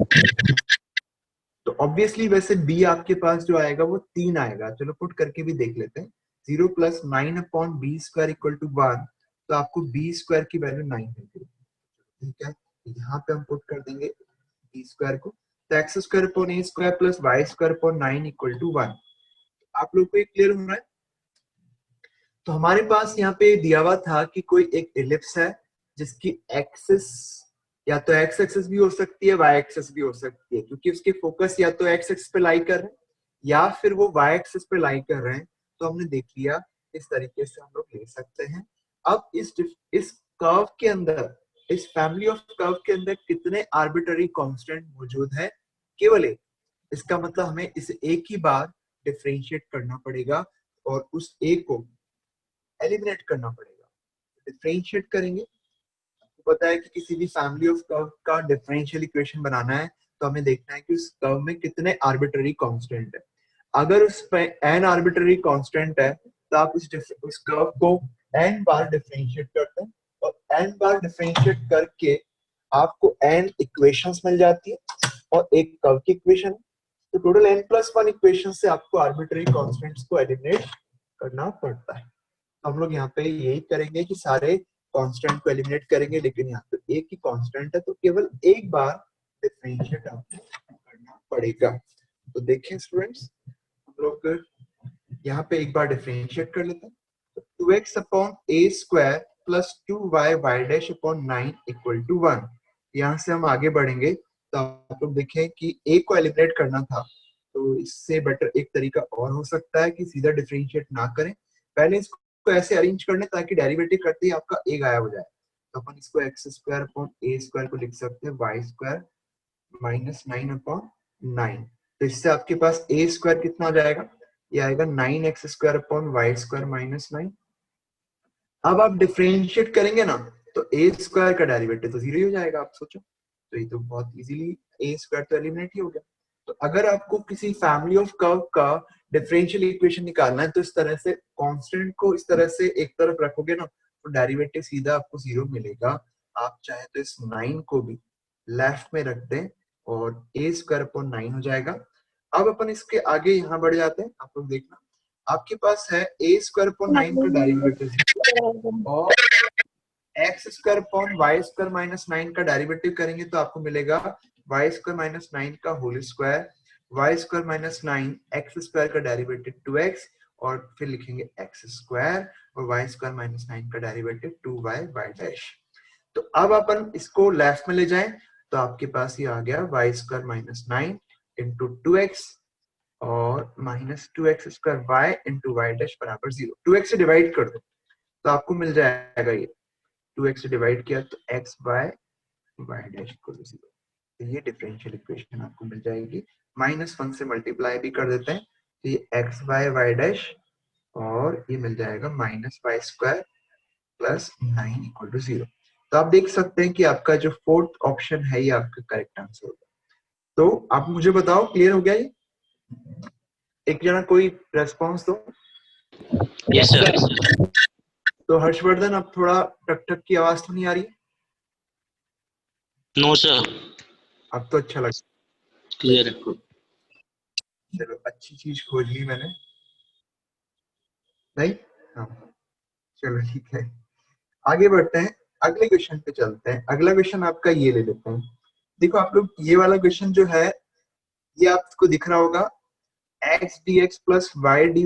तो ऑब्वियसली वैसे बी आपके पास जो आएगा वो 3 आएगा। चलो पुट करके भी देख लेते हैं। 0 + 9/b² = 1, तो आपको b² की वैल्यू 9 मिलेगी, ठीक है। यहाँ पे हम पुट कर देंगे b² को, तो x² / a² + y² / 9 = 1। आप लोग को ये क्लियर हो रहा है? तो हमारे पास यहाँ पे दिया हुआ था कि कोई एक इलिप्स है जिसकी एक्सिस या तो एक्स एक्सिस भी हो सकती है वाई एक्सिस भी हो सकती है, क्योंकि उसके फोकस या तो एक्स एक्सिस पे लाई कर रहे हैं या फिर वो वाई एक्सिस पे लाई कर रहे हैं। तो हमने देख लिया इस तरीके से हम लोग ले सकते हैं। अब इस कर्व के अंदर, इस फैमिली ऑफ कर्व के अंदर कितने आर्बिट्ररी कांस्टेंट मौजूद है? केवल एक। इसका मतलब हमें इसे एक ही बार डिफरेंशिएट करना पड़ेगा और उस एक को एलिमिनेट करना पड़ेगा। डिफरेंशिएट करेंगे, आपको पता है कि किसी भी फैमिली ऑफ कर्व का डिफरेंशियल इक्वेशन बनाना है तो हमें देखना है कि उस कर्व में कितने आर्बिट्ररी कांस्टेंट है। अगर उस पे n आर्बिट्ररी कांस्टेंट है तो आप उस कर्व को n बार डिफरेंशिएट करते हैं और n बार डिफरेंशिएट करके आपको n इक्वेशंस मिल जाती है और एक कर्व की इक्वेशन। तो टोटल n+1 इक्वेशन से आपको आर्बिट्ररी कांस्टेंट्स को एलिमिनेट करना पड़ता है। तो हम लोग यहाँ पे यही करेंगे कि सारे कांस्टेंट को एलिमिनेट करेंगे, लेकिन यहाँ पे एक ही कांस्टेंट है तो केवल एक बार डिफरेंशिएट आपको करना पड़ेगा। तो देखें स्टूडेंट्स, हम लोग यहाँ पे एक बार डिफरेंशिएट कर लेते हैं। तो 2x अपॉन a square plus 2y y dash upon 9 equal to 1। यहाँ से हम आगे बढ़ेंगे तो आप लोग देखें कि a को एलिमिनेट करना था, तो इससे बेटर एक तरीका और हो सकता है कि सीधा डिफरेंशिएट ना करें, पहले इसको ऐसे अरेंज कर लें ताकि डेरिवेटिव करते ही आपका a गायब हो जाए। तो अपन इसको x square upon a square को लिख सकते हैं y स्क्वायर माइनस 9 अपॉन 9। तो इससे आपके पास a स्क्वायर कितना आ जाएगा? ये आएगा 9x square upon y square minus 9। अब आप डिफरेंशिएट करेंगे ना तो a स्क्वायर का डेरिवेटिव तो 0 ही हो जाएगा। आप सोचो, तो ये तो बहुत इजीली a स्क्वायर तो एलिमिनेट ही हो गया। तो अगर आपको किसी फैमिली ऑफ कर्व का डिफरेंशियल इक्वेशन निकालना है तो इस तरह से कांस्टेंट को इस तरह से एक तरफ रखोगे ना तो डेरिवेटिव सीधा आपको 0 मिलेगा। आप चाहे तो इस 9 को भी लेफ्ट में रख दें और a स्क्वायर अपॉन 9 हो जाएगा। अब अपन इसके आगे यहाँ बढ़ जाते हैं। आप लोग देखना, आपके पास है a स्क्वायर अपॉन 9 का डेरिवेटिव और x square upon y square minus 9 का डेरिवेटिव करेंगे तो आपको मिलेगा वाई स्क्वायर माइनस 9 का whole square, y square minus 9 x square का डेरिवेटिव 2x और फिर लिखेंगे x स्क्वायर और वाई स्क्वायर माइनस 9 का डेरिवेटिव 2y y डैश। तो अब अपन इसको लेफ्ट में ले जाएं तो आपके पास ये आ गया Y square minus 9 into 2x और minus 2x square y into y dash बराबर 0। 2x से डिवाइड कर दो तो आपको मिल जाएगा ये 2x से डिवाइड किया तो x by y dash equal to 0। तो ये डिफरेंशियल इक्वेशन आपको मिल जाएगी। -1 से मल्टीप्लाई भी कर देते हैं तो ये x बाय y डैश और ये मिल जाएगा minus y square plus 9 equal to 0। तो आप देख सकते हैं कि आपका जो फोर्थ ऑप्शन है ये आपका करेक्ट आंसर होगा। तो आप मुझे बताओ, क्लियर हो गया ये? एक जना कोई रेस्पॉन्स दो। Yes sir. तो हर्षवर्धन, अब थोड़ा टक टक की आवाज तो नहीं आ रही? नो सर, अब तो अच्छा लगा, क्लियर है। चलो अच्छी चीज खोज ली मैंने। नहीं? हाँ, चलो ठीक है, आगे बढ़ते हैं, अगले क्वेश्चन पे चलते हैं। अगला क्वेश्चन आपका ये ले लेते हैं। देखो आप लोग, ये वाला क्वेश्चन जो है ये आपको दिख रहा होगा, x dx plus y dy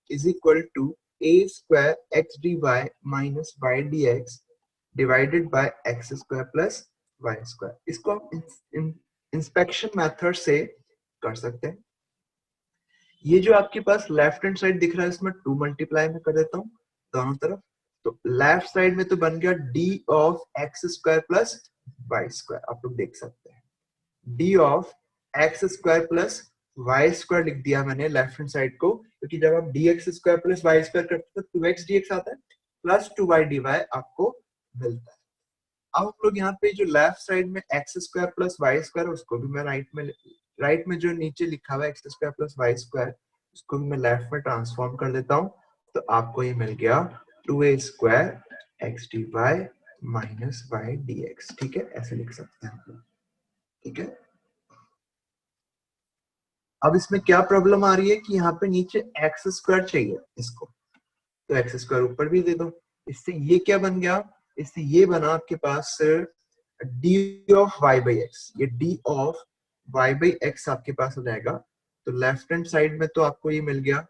is equal to a square x dy minus y dx divided by x square plus y square. इसको आप इंस्पेक्शन मेथड से कर सकते हैं। ये जो आपके पास लेफ्ट हैंड साइड दिख रहा है इसमें 2 मल्टीप्लाई में कर देता हूँ दोनों तरफ, तो लेफ्ट साइड में तो बन गया d of x square plus y square. आप लोग देख सकते हैं d of x square plus y square लिख दिया मैंने लेफ्ट हैंड साइड को, क्योंकि जब आप dx square plus y square करते हैं तो 2x dx आता है प्लस 2y dy आपको मिलता है। अब आप लोग यहाँ पे जो लेफ्ट साइड में x square plus y square उसको भी मैं राइट में जो नीचे लिखा हुआ है x square plus y square उसको भी मैं लेफ्ट में ट्रांसफॉर्म कर देता हूँ, तो आपको ये मिल गया 2a square x dy minus y dx। ठीक है, ऐसे लिख सकते हैं आप लोग। ठीक है, अब इसमें क्या प्रॉब्लम आ रही है कि यहाँ पे नीचे x स्क्वायर चाहिए इसको, तो x स्क्वायर ऊपर भी दे दो। इससे ये क्या बन गया, इससे ये बना आपके पास d of y by x. ये d of y by x आपके पास हो जाएगा। तो लेफ्ट हैंड साइड में तो आपको ये मिल गया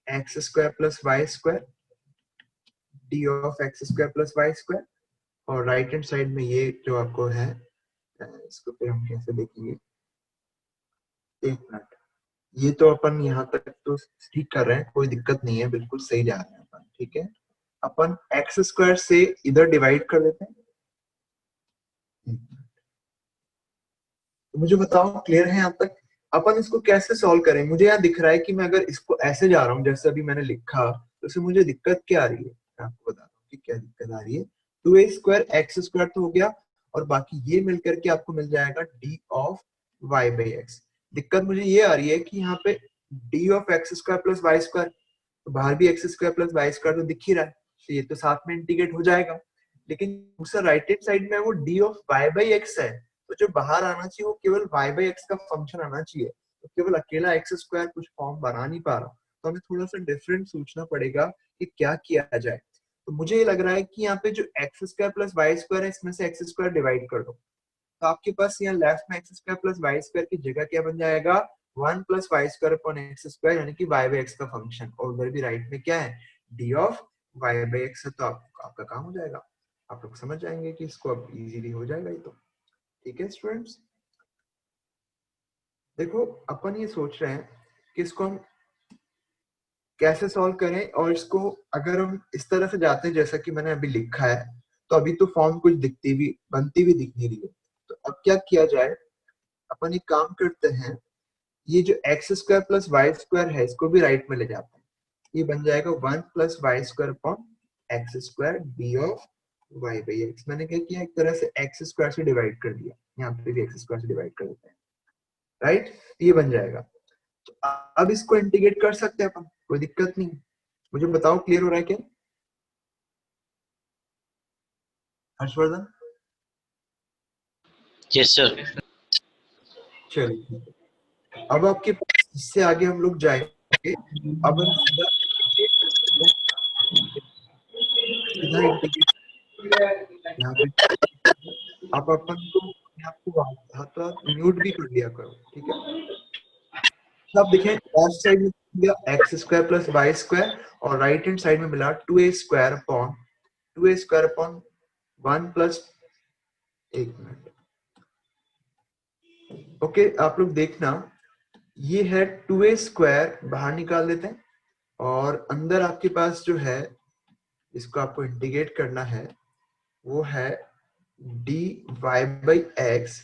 x square plus y square, d of x square plus y square, और राइट हैंड साइड में ये जो आपको है, इसको फिर हम कैसे देखेंगे, एक मिनट, ये तो अपन यहाँ तक तो ठीक कर रहे हैं, कोई दिक्कत नहीं है, बिल्कुल सही जा रहे हैं अपन। ठीक है, अपन एक्स स्क्वायर से इधर डिवाइड कर देते हैं। तो मुझे बताओ क्लियर है यहाँ तक? अपन इसको कैसे सॉल्व करें? मुझे यहाँ दिख रहा है कि मैं अगर इसको ऐसे जा रहा हूँ जैसे अभी मैंने लिखा, तो इससे मुझे दिक्कत क्या आ रही है, मैं आपको बताता हूँ कि क्या दिक्कत आ रही है। 2a² x स्क्वायर तो हो गया, और बाकी ये मिलकर के आपको मिल जाएगा d of y by x. दिक्कत मुझे ये आ रही है कि यहाँ पे d of x square plus y square, तो बाहर भी x square plus y square तो दिख ही रहा है, तो ये तो साथ में इंटीग्रेट हो जाएगा। लेकिन दूसरा राइट हैंड साइड में वो d of y by x है, तो जो बाहर आना चाहिए वो केवल y बाई एक्स का फंक्शन आना चाहिए, तो केवल अकेला x स्क्वायर कुछ फॉर्म बना नहीं पा रहा, तो हमें थोड़ा सा डिफरेंट सोचना पड़ेगा कि क्या किया जाए। तो मुझे ये लग रहा है कि यहाँ पे जो x square plus y square है, इसमें से एक्स स्क्वायर डिवाइड कर दो, तो आपके पास यहाँ लेफ्ट में x square plus y square की जगह क्या बन जाएगा, 1 plus y square upon x square, यानी कि वाई बाई एक्स का फंक्शन, और उधर भी राइट में क्या है, d of y by x है, तो आपका काम हो जाएगा। आप लोग समझ जाएंगे कि इसको अब इजीली हो जाएगा ये तो। ठीक है स्टूडेंट्स, देखो अपन ये सोच रहे हैं कि इसको हम कैसे सॉल्व करें, और इसको अगर हम इस तरह से जाते हैं जैसा कि मैंने अभी लिखा है, तो अभी तो फॉर्म कुछ दिखती भी बनती भी दिख नहीं रही है। तो अब क्या किया जाए, अपन एक काम करते हैं, ये जो x square plus y square है इसको भी राइट में ले जाते हैं, ये बन जाएगा 1 plus y square upon x square d of y by x. मैंने क्या किया, एक तरह से एक्स स्क्वायर से डिवाइड कर दिया, यहाँ पे भी एक्स स्क्वायर से डिवाइड कर देते हैं, राइट, ये बन जाएगा। तो अब इसको इंटीग्रेट कर सकते हैं अपन, कोई दिक्कत नहीं। मुझे बताओ क्लियर हो रहा है क्या हर्षवर्धन? Yes sir. चलिए, अब आपके पास इससे आगे हम लोग जाएंगे, अब हम सीधा इंटीग्रेट यहाँ पे आप अपन को आपको हाथ म्यूट भी कर दिया करो, ठीक है। तो आप देखें लेफ्ट साइड में मिला x square plus y square, और राइट हैंड साइड में मिला 2a स्क्वायर अपॉन 1 प्लस, एक मिनट, ओके आप लोग देखना, ये है 2a स्क्वायर, बाहर निकाल देते हैं, और अंदर आपके पास जो है इसको आपको इंटीग्रेट करना है, वो है dy by x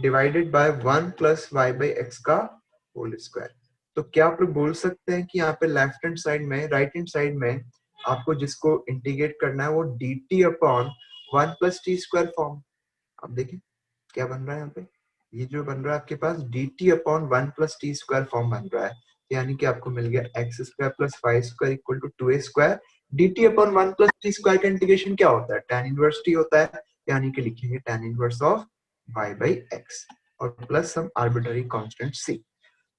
divided by 1 plus y by x का होल स्क्वायर। तो क्या आप लोग बोल सकते हैं कि यहाँ पे लेफ्ट हैंड साइड में, राइट हैंड साइड में आपको जिसको इंटीग्रेट करना है वो dt upon 1 plus t square form, आप देखें क्या बन रहा है यहाँ पे, ये जो बन रहा है आपके पास dt upon 1 plus t square form बन रहा है, यानी कि आपको मिल गया x square plus y square equal to 2a square, dt upon 1 plus t square का इंटीग्रेशन क्या होता है, tan इनवर्स t होता है, यानी कि लिखेंगे tan inverse of y by x और प्लस सम आर्बिट्ररी कांस्टेंट c।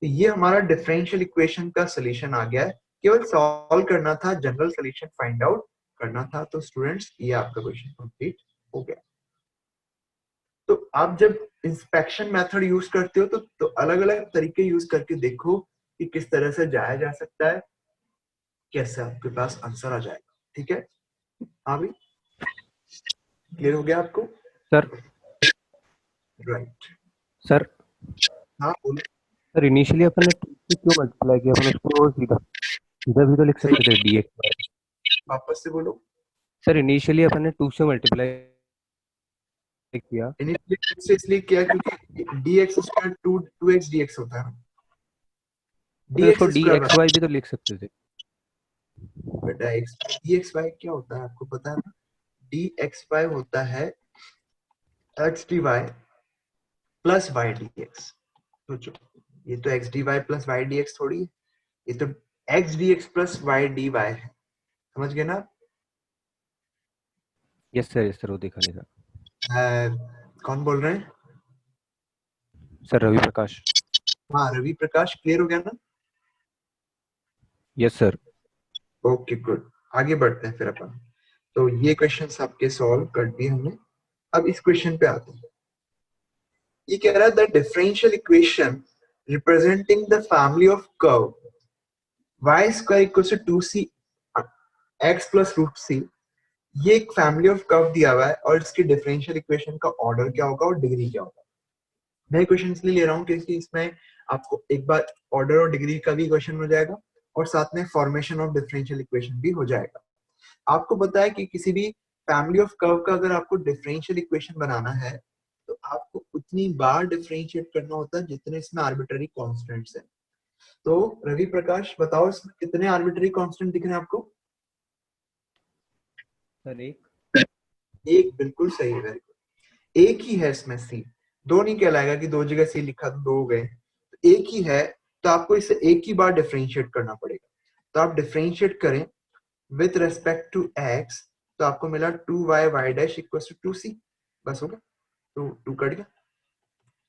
तो ये हमारा डिफरेंशियल इक्वेशन का सॉल्यूशन आ गया है, केवल सॉल्व करना था, जनरल सॉल्यूशन फाइंड आउट करना था। तो स्टूडेंट्स ये आपका क्वेश्चन कंप्लीट हो गया। तो आप जब इंस्पेक्शन मेथड यूज करते हो तो अलग अलग तरीके यूज करके देखो कि किस तरह से जाया जा सकता है, कैसे आपके पास आंसर आ जाएगा। ठीक है, हाँ भी क्लियर हो गया आपको? सर राइट सर हाँ बोलो। सर इनिशियली अपन ने 2 से क्यों मल्टीप्लाई किया, अपन उसको सीधा सीधा भी तो लिख सकते थे dx। वापस से बोलो। सर इनिशियली अपन ने 2 से मल्टीप्लाई किया, इनिशियली से इसलिए किया क्योंकि dx स्क्वायर 2x dx होता है ना, तो उसको dx स्क्वायर dxy भी तो लिख सकते थे। बेटा dxy क्या होता है आपको पता है ना, dxy होता है x dy plus y dx। सोचो, ये तो x dy plus y dx थोड़ी है, ये तो x dx plus y dy है, समझ गए ना? यस सर वो देखा नहीं था। कौन बोल रहे हैं? सर रवि प्रकाश। हाँ रवि प्रकाश, क्लियर हो गया ना? Yes sir. ओके गुड, आगे बढ़ते हैं फिर अपन। तो ये क्वेश्चंस आपके सॉल्व कर दिए हमने। अब इस क्वेश्चन पे आते हैं। ये कह रहा है the differential equation representing the family of curve y square equal to 2c x plus root c, ये एक फैमिली ऑफ कर्व दिया हुआ है और इसकी डिफरेंशियल इक्वेशन का ऑर्डर क्या होगा और डिग्री क्या होगा। मैं क्वेश्चन इसलिए ले रहा हूँ क्योंकि इसमें आपको एक बार ऑर्डर और डिग्री का भी क्वेश्चन हो जाएगा और साथ में फॉर्मेशन ऑफ डिफरेंशियल इक्वेशन भी हो जाएगा। आपको पता है कि किसी भी फैमिली ऑफ कर्व का अगर आपको डिफरेंशियल इक्वेशन बनाना है तो आपको उतनी बार डिफरेंशिएट करना होता है जितने इसमें आर्बिट्ररी कांस्टेंट्स हैं। तो रवि प्रकाश बताओ इसमें कितने आर्बिट्ररी कांस्टेंट दिख रहे हैं आपको? सर एक, बिल्कुल सही है, वेरी गुड। एक ही है इसमें सी, दो नहीं कहलाएगा कि दो जगह सी लिखा तो दो हो गए, तो एक ही है, तो आपको इसे एक ही बार डिफरेंशिएट करना पड़ेगा। तो आप डिफरेंशिएट करें विथ रेस्पेक्ट टू एक्स, तो आपको मिला 2y y dash equal to 2c, बस हो गया, तो 2 कट गया,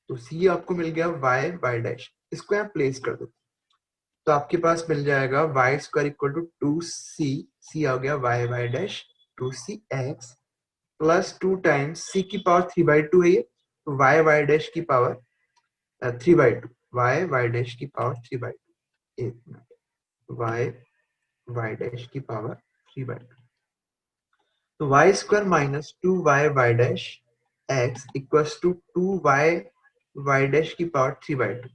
तो c आपको मिल गया y y डैश। इसको यहाँ प्लेस कर दो तो आपके पास मिल जाएगा y square equal to 2c, c आ गया y y dash 2c x प्लस 2 टाइम्स c की पावर 3/2 है ये, तो y y डैश की पावर 3/2, y y डैश की पावर 3/2, एक मिनट, y y डैश की पावर 3/2, तो y square minus 2y y dash x equals to 2y y dash की पावर 3/2।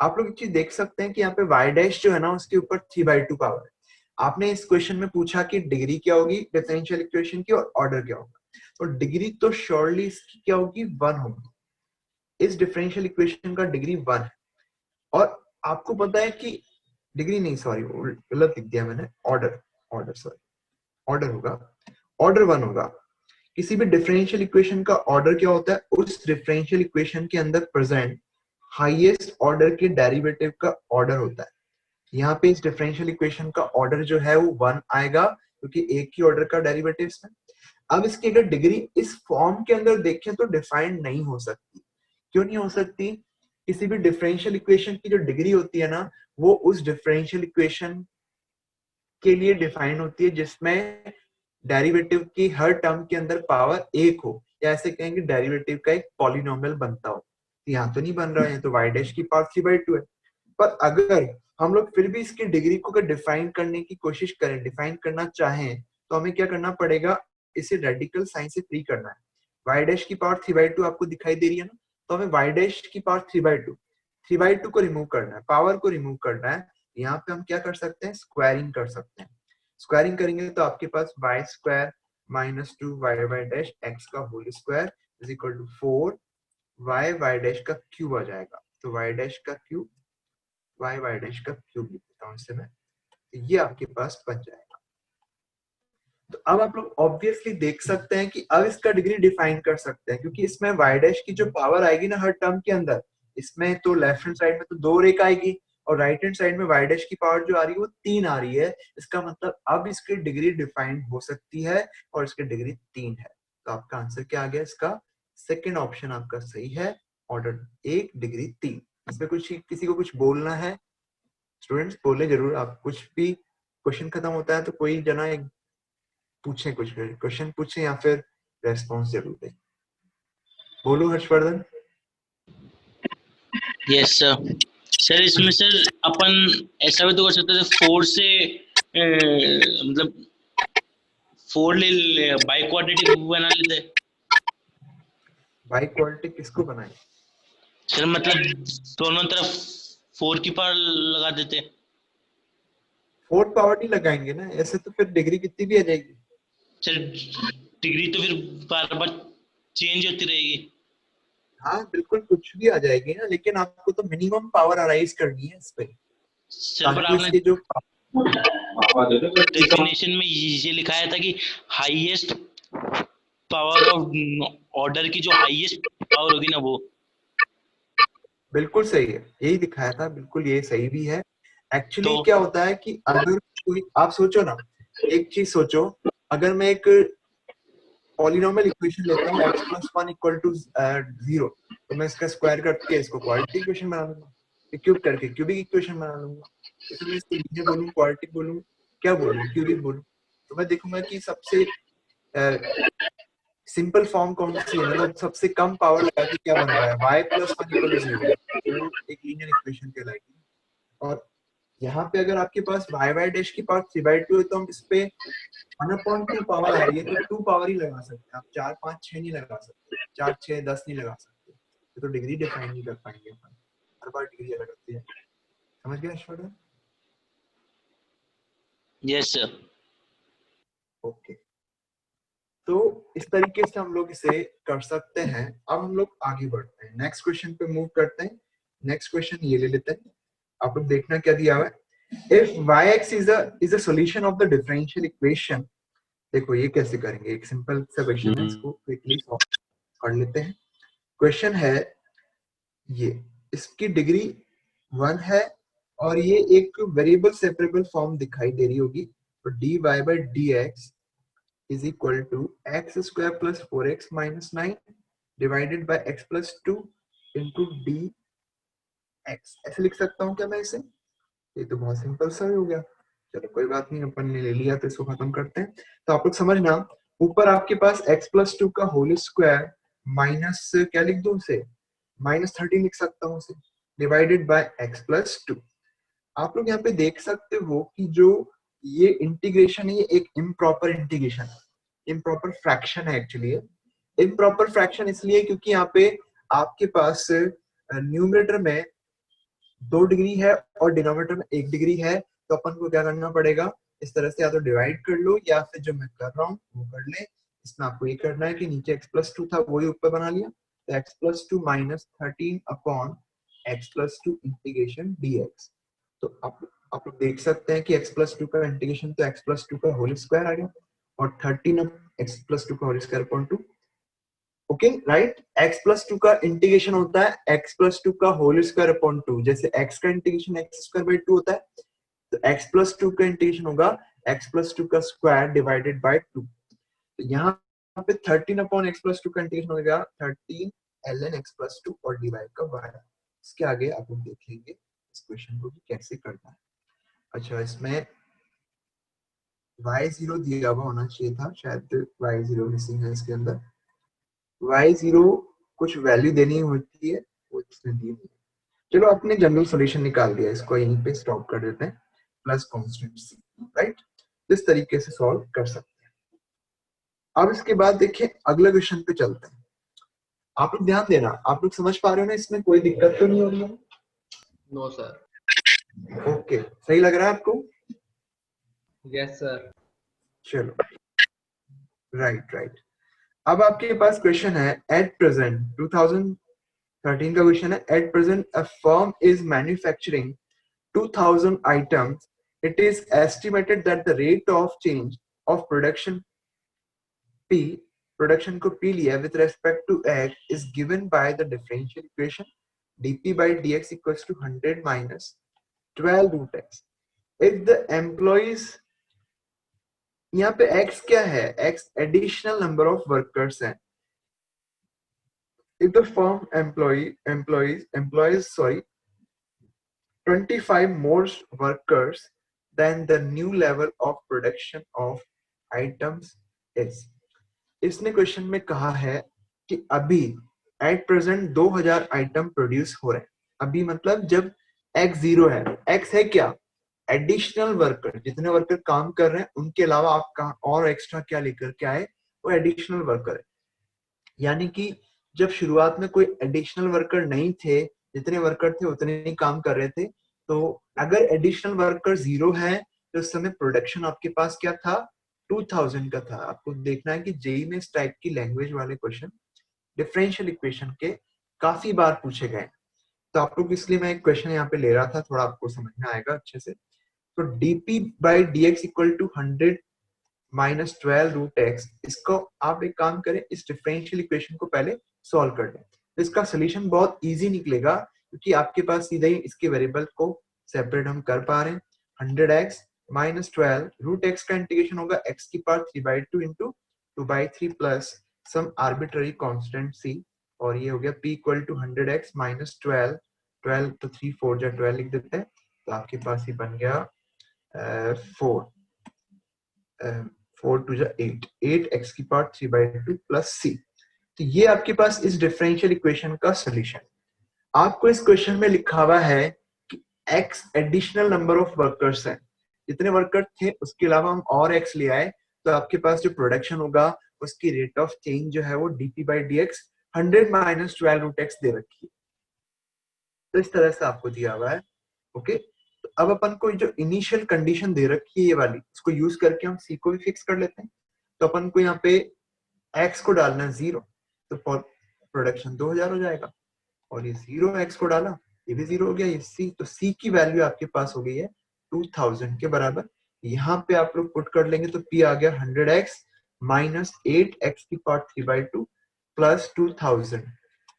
आप लोग एक चीज देख सकते हैं कि यहाँ पे y डैश जो है ना उसके ऊपर 3/2 पावर है। आपने इस क्वेश्चन में पूछा कि डिग्री क्या होगी डिफरेंशियल इक्वेशन की और ऑर्डर क्या होगा, तो डिग्री तो श्योरली इसकी क्या होगी 1 होगी। इस डिफरेंशियल इक्वेशन का डिग्री 1 है और आपको पता है कि डिग्री नहीं, सॉरी गलत लिख दिया मैंने, ऑर्डर सॉरी, ऑर्डर होगा, ऑर्डर 1 होगा। किसी भी डिफरेंशियल इक्वेशन का ऑर्डर क्या होता है, उस डिफरेंशियल इक्वेशन के अंदर प्रेजेंट हाईएस्ट ऑर्डर के डेरिवेटिव का ऑर्डर होता है। यहाँ पे इस डिफरेंशियल इक्वेशन का ऑर्डर जो है वो 1 आएगा क्योंकि एक ही ऑर्डर का डेरिवेटिव है। अब इसकी अगर डिग्री इस फॉर्म के अंदर देखें तो डिफाइंड नहीं हो सकती। क्यों नहीं हो सकती? किसी भी डिफरेंशियल इक्वेशन की जो डिग्री होती है ना वो उस डिफरेंशियल इक्वेशन के लिए डिफाइन होती है जिसमें डेरिवेटिव की हर टर्म के अंदर पावर 1 हो, या ऐसे कहेंगे डेरिवेटिव का एक पॉलिनोमियल बनता हो। यहाँ तो नहीं बन रहा है, तो y डैश की पावर 3/2 है। पर अगर हम लोग फिर भी इसकी डिग्री को अगर डिफाइन करने की कोशिश करें, डिफाइन करना चाहें, तो हमें क्या करना पड़ेगा, इसे रेडिकल साइन से फ्री करना है। y डैश की पावर 3/2 आपको दिखाई दे रही है ना, तो हमें y डैश की पावर 3/2 को रिमूव करना है, पावर को रिमूव करना है। यहाँ पे हम क्या कर सकते हैं, स्क्वायरिंग कर सकते हैं। स्क्वायरिंग करेंगे तो आपके पास y square minus 2y y dash x का whole square is equal to 4y y dash का क्यूब आ जाएगा। तो y डैश का क्यूब, y y डैश का क्यूब लिख देता हूँ इससे मैं, तो ये आपके पास बच जाएगा। तो अब आप लोग ऑब्वियसली देख सकते हैं कि अब इसका डिग्री डिफाइन कर सकते हैं, क्योंकि इसमें y डैश की जो पावर आएगी ना हर टर्म के अंदर, इसमें तो लेफ्ट हैंड साइड में तो 2 रेखा आएगी और राइट हैंड साइड में y डैश की पावर जो आ रही है वो 3 आ रही है। इसका मतलब अब इसकी डिग्री डिफाइन हो सकती है और इसकी डिग्री 3 है। तो आपका आंसर क्या आ गया, इसका सेकंड ऑप्शन आपका सही है, ऑर्डर 1 डिग्री 3। इसमें कुछ किसी को कुछ बोलना है स्टूडेंट्स, बोले जरूर। आप कुछ भी क्वेश्चन खत्म होता है तो कोई जना एक पूछे, कुछ क्वेश्चन पूछे या फिर रेस्पॉन्स जरूर दें। बोलो हर्षवर्धन। Yes sir. सर इसमें सर अपन ऐसा भी तो कर सकते थे, 4 से मतलब 4 ले बाई क्वाड्रेटिक बना लेते। बाई क्वाड्रेटिक किसको बनाए सर? मतलब दोनों तरफ 4 की पावर लगा देते। 4 पावर नहीं लगाएंगे ना, ऐसे तो फिर डिग्री कितनी भी आ जाएगी। सर डिग्री तो फिर बार बार चेंज होती रहेगी। हाँ बिल्कुल कुछ भी आ जाएगी ना, लेकिन आपको तो मिनिमम पावर अराइज करनी है इस पे। सर पर आपने इसके जो डेफिनेशन में ये लिखाया था कि हाईएस्ट पावर ऑफ ऑर्डर की जो हाईएस्ट पावर होगी ना वो। बिल्कुल सही है, यही दिखाया था, बिल्कुल ये सही भी है। एक्चुअली तो क्या होता है कि अगर कोई, आप सोचो ना, एक चीज सोचो, अगर मैं एक पॉलिनोमियल इक्वेशन लेता हूँ x + 1 = 0, तो मैं इसका स्क्वायर करके इसको क्वाड्रेटिक इक्वेशन बना लूंगा, क्यूब करके क्यूबिक इक्वेशन बना लूंगा। तो मैं इसको लीनियर बोलूं, क्वाड्रेटिक बोलूं, क्या बोलूं, क्यूबिक बोलूं, तो मैं देखूंगा कि सबसे सिंपल फॉर्म कौन सी है, मतलब सबसे कम पावर लगा के क्या बन रहा है, y + 1 = 0, तो एक लीनियर इक्वेशन कहलाएगी। और यहाँ पे अगर आपके पास y y डैश की पावर 3/2 है तो हम इस पे 1/2 पावर आ रही है तो 2 पावर ही लगा सकते हैं आप, 4 5 6 नहीं लगा सकते, 4 6 10 नहीं लगा सकते। ये तो डिग्री डिफाइन नहीं कर पाएंगे अपन, हर बार डिग्री अलग होती है। समझ गए ऐश्वर्या? Yes sir. ओके, तो इस तरीके से हम लोग इसे कर सकते हैं। अब हम लोग आगे बढ़ते हैं, नेक्स्ट क्वेश्चन पे मूव करते हैं। नेक्स्ट क्वेश्चन ये ले लेते हैं, आप लोग देखना क्या दिया हुआ है। If yx is a solution of the differential equation, देखो ये कैसे करेंगे, एक सिंपल सा क्वेश्चन है, इसको क्विकली सॉल्व कर लेते हैं। क्वेश्चन है ये, इसकी डिग्री 1 है और ये एक वेरिएबल सेपरेबल फॉर्म दिखाई दे रही होगी, तो dy by dx is equal to x square plus 4x minus 9 divided by x plus 2 into dx। ऐसे लिख सकता हूँ क्या मैं इसे? ये तो बहुत सिंपल सा ही हो गया। चलो कोई बात नहीं, अपन ने ले लिया तो इसको खत्म करते हैं। तो आप लोग समझना, ऊपर आपके पास x plus 2 का होल स्क्वायर माइनस क्या लिख दूं उसे, -13 लिख सकता हूँ उसे, डिवाइडेड बाय x plus 2। आप लोग यहाँ पे देख सकते हो कि जो ये इंटीग्रेशन है ये एक इम्प्रॉपर इंटीग्रेशन है, इम्प्रॉपर फ्रैक्शन है एक्चुअली। इम्प्रॉपर फ्रैक्शन इसलिए क्योंकि यहाँ पे आपके पास न्यूमरेटर में 2 डिग्री है और डिनोमिनेटर में 1 डिग्री है, तो अपन को क्या करना पड़ेगा, इस तरह से या तो डिवाइड कर लो या फिर जो मैं कर रहा हूँ वो कर ले। इसमें आपको ये करना है कि नीचे x plus 2 था वही ऊपर बना लिया, तो x plus 2 minus 13 upon x plus 2 integration dx। तो आप लोग देख सकते हैं कि x plus 2 का इंटीग्रेशन तो x plus 2 का होल स्क्वायर आ गया और 13 x plus 2 का whole square upon 2। Okay right, x plus 2 का इंटीग्रेशन होता है x plus 2 का होल स्क्वायर अपॉन 2, जैसे x का इंटीग्रेशन x स्क्वायर बाय 2 होता है, तो x plus 2 का इंटीग्रेशन होगा x plus 2 का स्क्वायर डिवाइडेड बाय 2। तो यहाँ पे 13 अपॉन x plus 2 का इंटीग्रेशन हो गया 13 ln x plus 2 और डिवाइड का y। इसके आगे आप लोग देख लेंगे इस क्वेश्चन को कि कैसे करना है। अच्छा, इसमें y0 दिया हुआ होना चाहिए था, शायद y0 मिसिंग है इसके अंदर। y0 कुछ वैल्यू देनी होती है, वो इसने दी नहीं। चलो अपने जनरल सॉल्यूशन निकाल दिया, इसको यहीं पे स्टॉप कर देते हैं, प्लस कांस्टेंट c, राइट। इस तरीके से सॉल्व कर सकते हैं। अब इसके बाद देखिए अगले क्वेश्चन पे चलते हैं। आप लोग ध्यान देना, आप लोग समझ पा रहे हो ना, इसमें कोई दिक्कत तो नहीं हो रही है? No sir. ओके, सही लग रहा है आपको? Yes sir. चलो राइट। अब आपके पास क्वेश्चन है, एट प्रेजेंट 2013 का क्वेश्चन है, at present a firm is manufacturing 2000 items, it is estimated that the rate of change of production P, production को P लिया with respect to X is given by the differential equation dP by dx equals to 100 minus 12 root x. If the employees, यहाँ पे x क्या है, x additional number of workers है। If the firm employs 25 more workers than the new level of production of items is, इसने question में कहा है कि अभी एट प्रेजेंट 2000 आइटम प्रोड्यूस हो रहे हैं। अभी मतलब जब x 0 है, x है क्या, एडिशनल वर्कर, जितने वर्कर काम कर रहे हैं उनके अलावा आप कहाँ और एक्स्ट्रा क्या लेकर के आए, वो एडिशनल वर्कर है। यानी कि जब शुरुआत में कोई एडिशनल वर्कर नहीं थे, जितने वर्कर थे उतने ही काम कर रहे थे, तो अगर एडिशनल वर्कर 0 है तो उस समय प्रोडक्शन आपके पास क्या था, 2000 का था। आपको देखना है कि जेई में इस टाइप की लैंग्वेज वाले क्वेश्चन डिफरेंशियल इक्वेशन के काफी बार पूछे गए, तो आप लोग इसलिए मैं एक क्वेश्चन यहाँ पे ले रहा था, थोड़ा आपको समझ में आएगा अच्छे से। तो dp by dx equal to 100 minus 12 root x, इसको आप एक काम करें, इस डिफरेंशियल इक्वेशन को पहले सॉल्व कर लें, तो इसका सोल्यूशन बहुत इजी निकलेगा क्योंकि आपके पास सीधे ही इसके वेरिएबल को सेपरेट हम कर पा रहे हैं। 100x minus 12 root x का इंटीग्रेशन होगा x की power 3/2 into 2/3 plus some arbitrary constant c, और ये हो गया p equal to 100x minus 12 तो 3 4 जा 12 लिख देते हैं, तो आपके पास ही बन गया 4 2 जा 8 x की पावर 3/2 plus c। तो ये आपके पास इस डिफरेंशियल इक्वेशन का सॉल्यूशन। आपको इस क्वेश्चन में लिखा हुआ है कि x additional number of workers है, जितने वर्कर थे उसके अलावा हम और x ले आए, तो आपके पास जो प्रोडक्शन होगा उसकी रेट ऑफ चेंज जो है वो dp by dx 100 minus 12 root X दे रखी है, तो इस तरह से आपको दिया हुआ है। ओके, तो अब अपन को जो इनिशियल कंडीशन दे रखी है ये वाली, इसको यूज करके हम सी को भी फिक्स कर लेते हैं। तो अपन को यहाँ पे एक्स को डालना है 0, तो प्रोडक्शन 2000 हो जाएगा, और ये 0 एक्स को डाला, ये भी 0 हो गया, ये सी, तो सी की वैल्यू आपके पास हो गई है 2000 के बराबर। यहाँ पे आप लोग पुट कर लेंगे तो पी आ गया 100x माइनस 8x की पावर 3/2 प्लस 2000।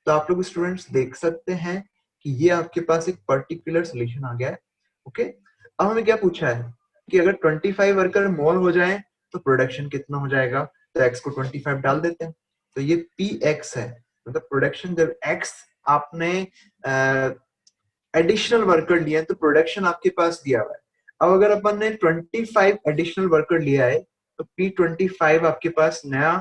तो आप लोग स्टूडेंट्स देख सकते हैं कि ये आपके पास एक पर्टिकुलर सोल्यूशन आ गया है। ओके, अब हमें क्या पूछा है कि अगर 25 वर्कर मोल हो जाए तो प्रोडक्शन कितना हो जाएगा, तो x को 25 डाल देते हैं, तो ये px है, मतलब प्रोडक्शन जब x आपने एडिशनल वर्कर लिया है तो प्रोडक्शन आपके पास दिया हुआ है। अब अगर अपन ने 25 एडिशनल वर्कर लिया है तो P25 आपके पास नया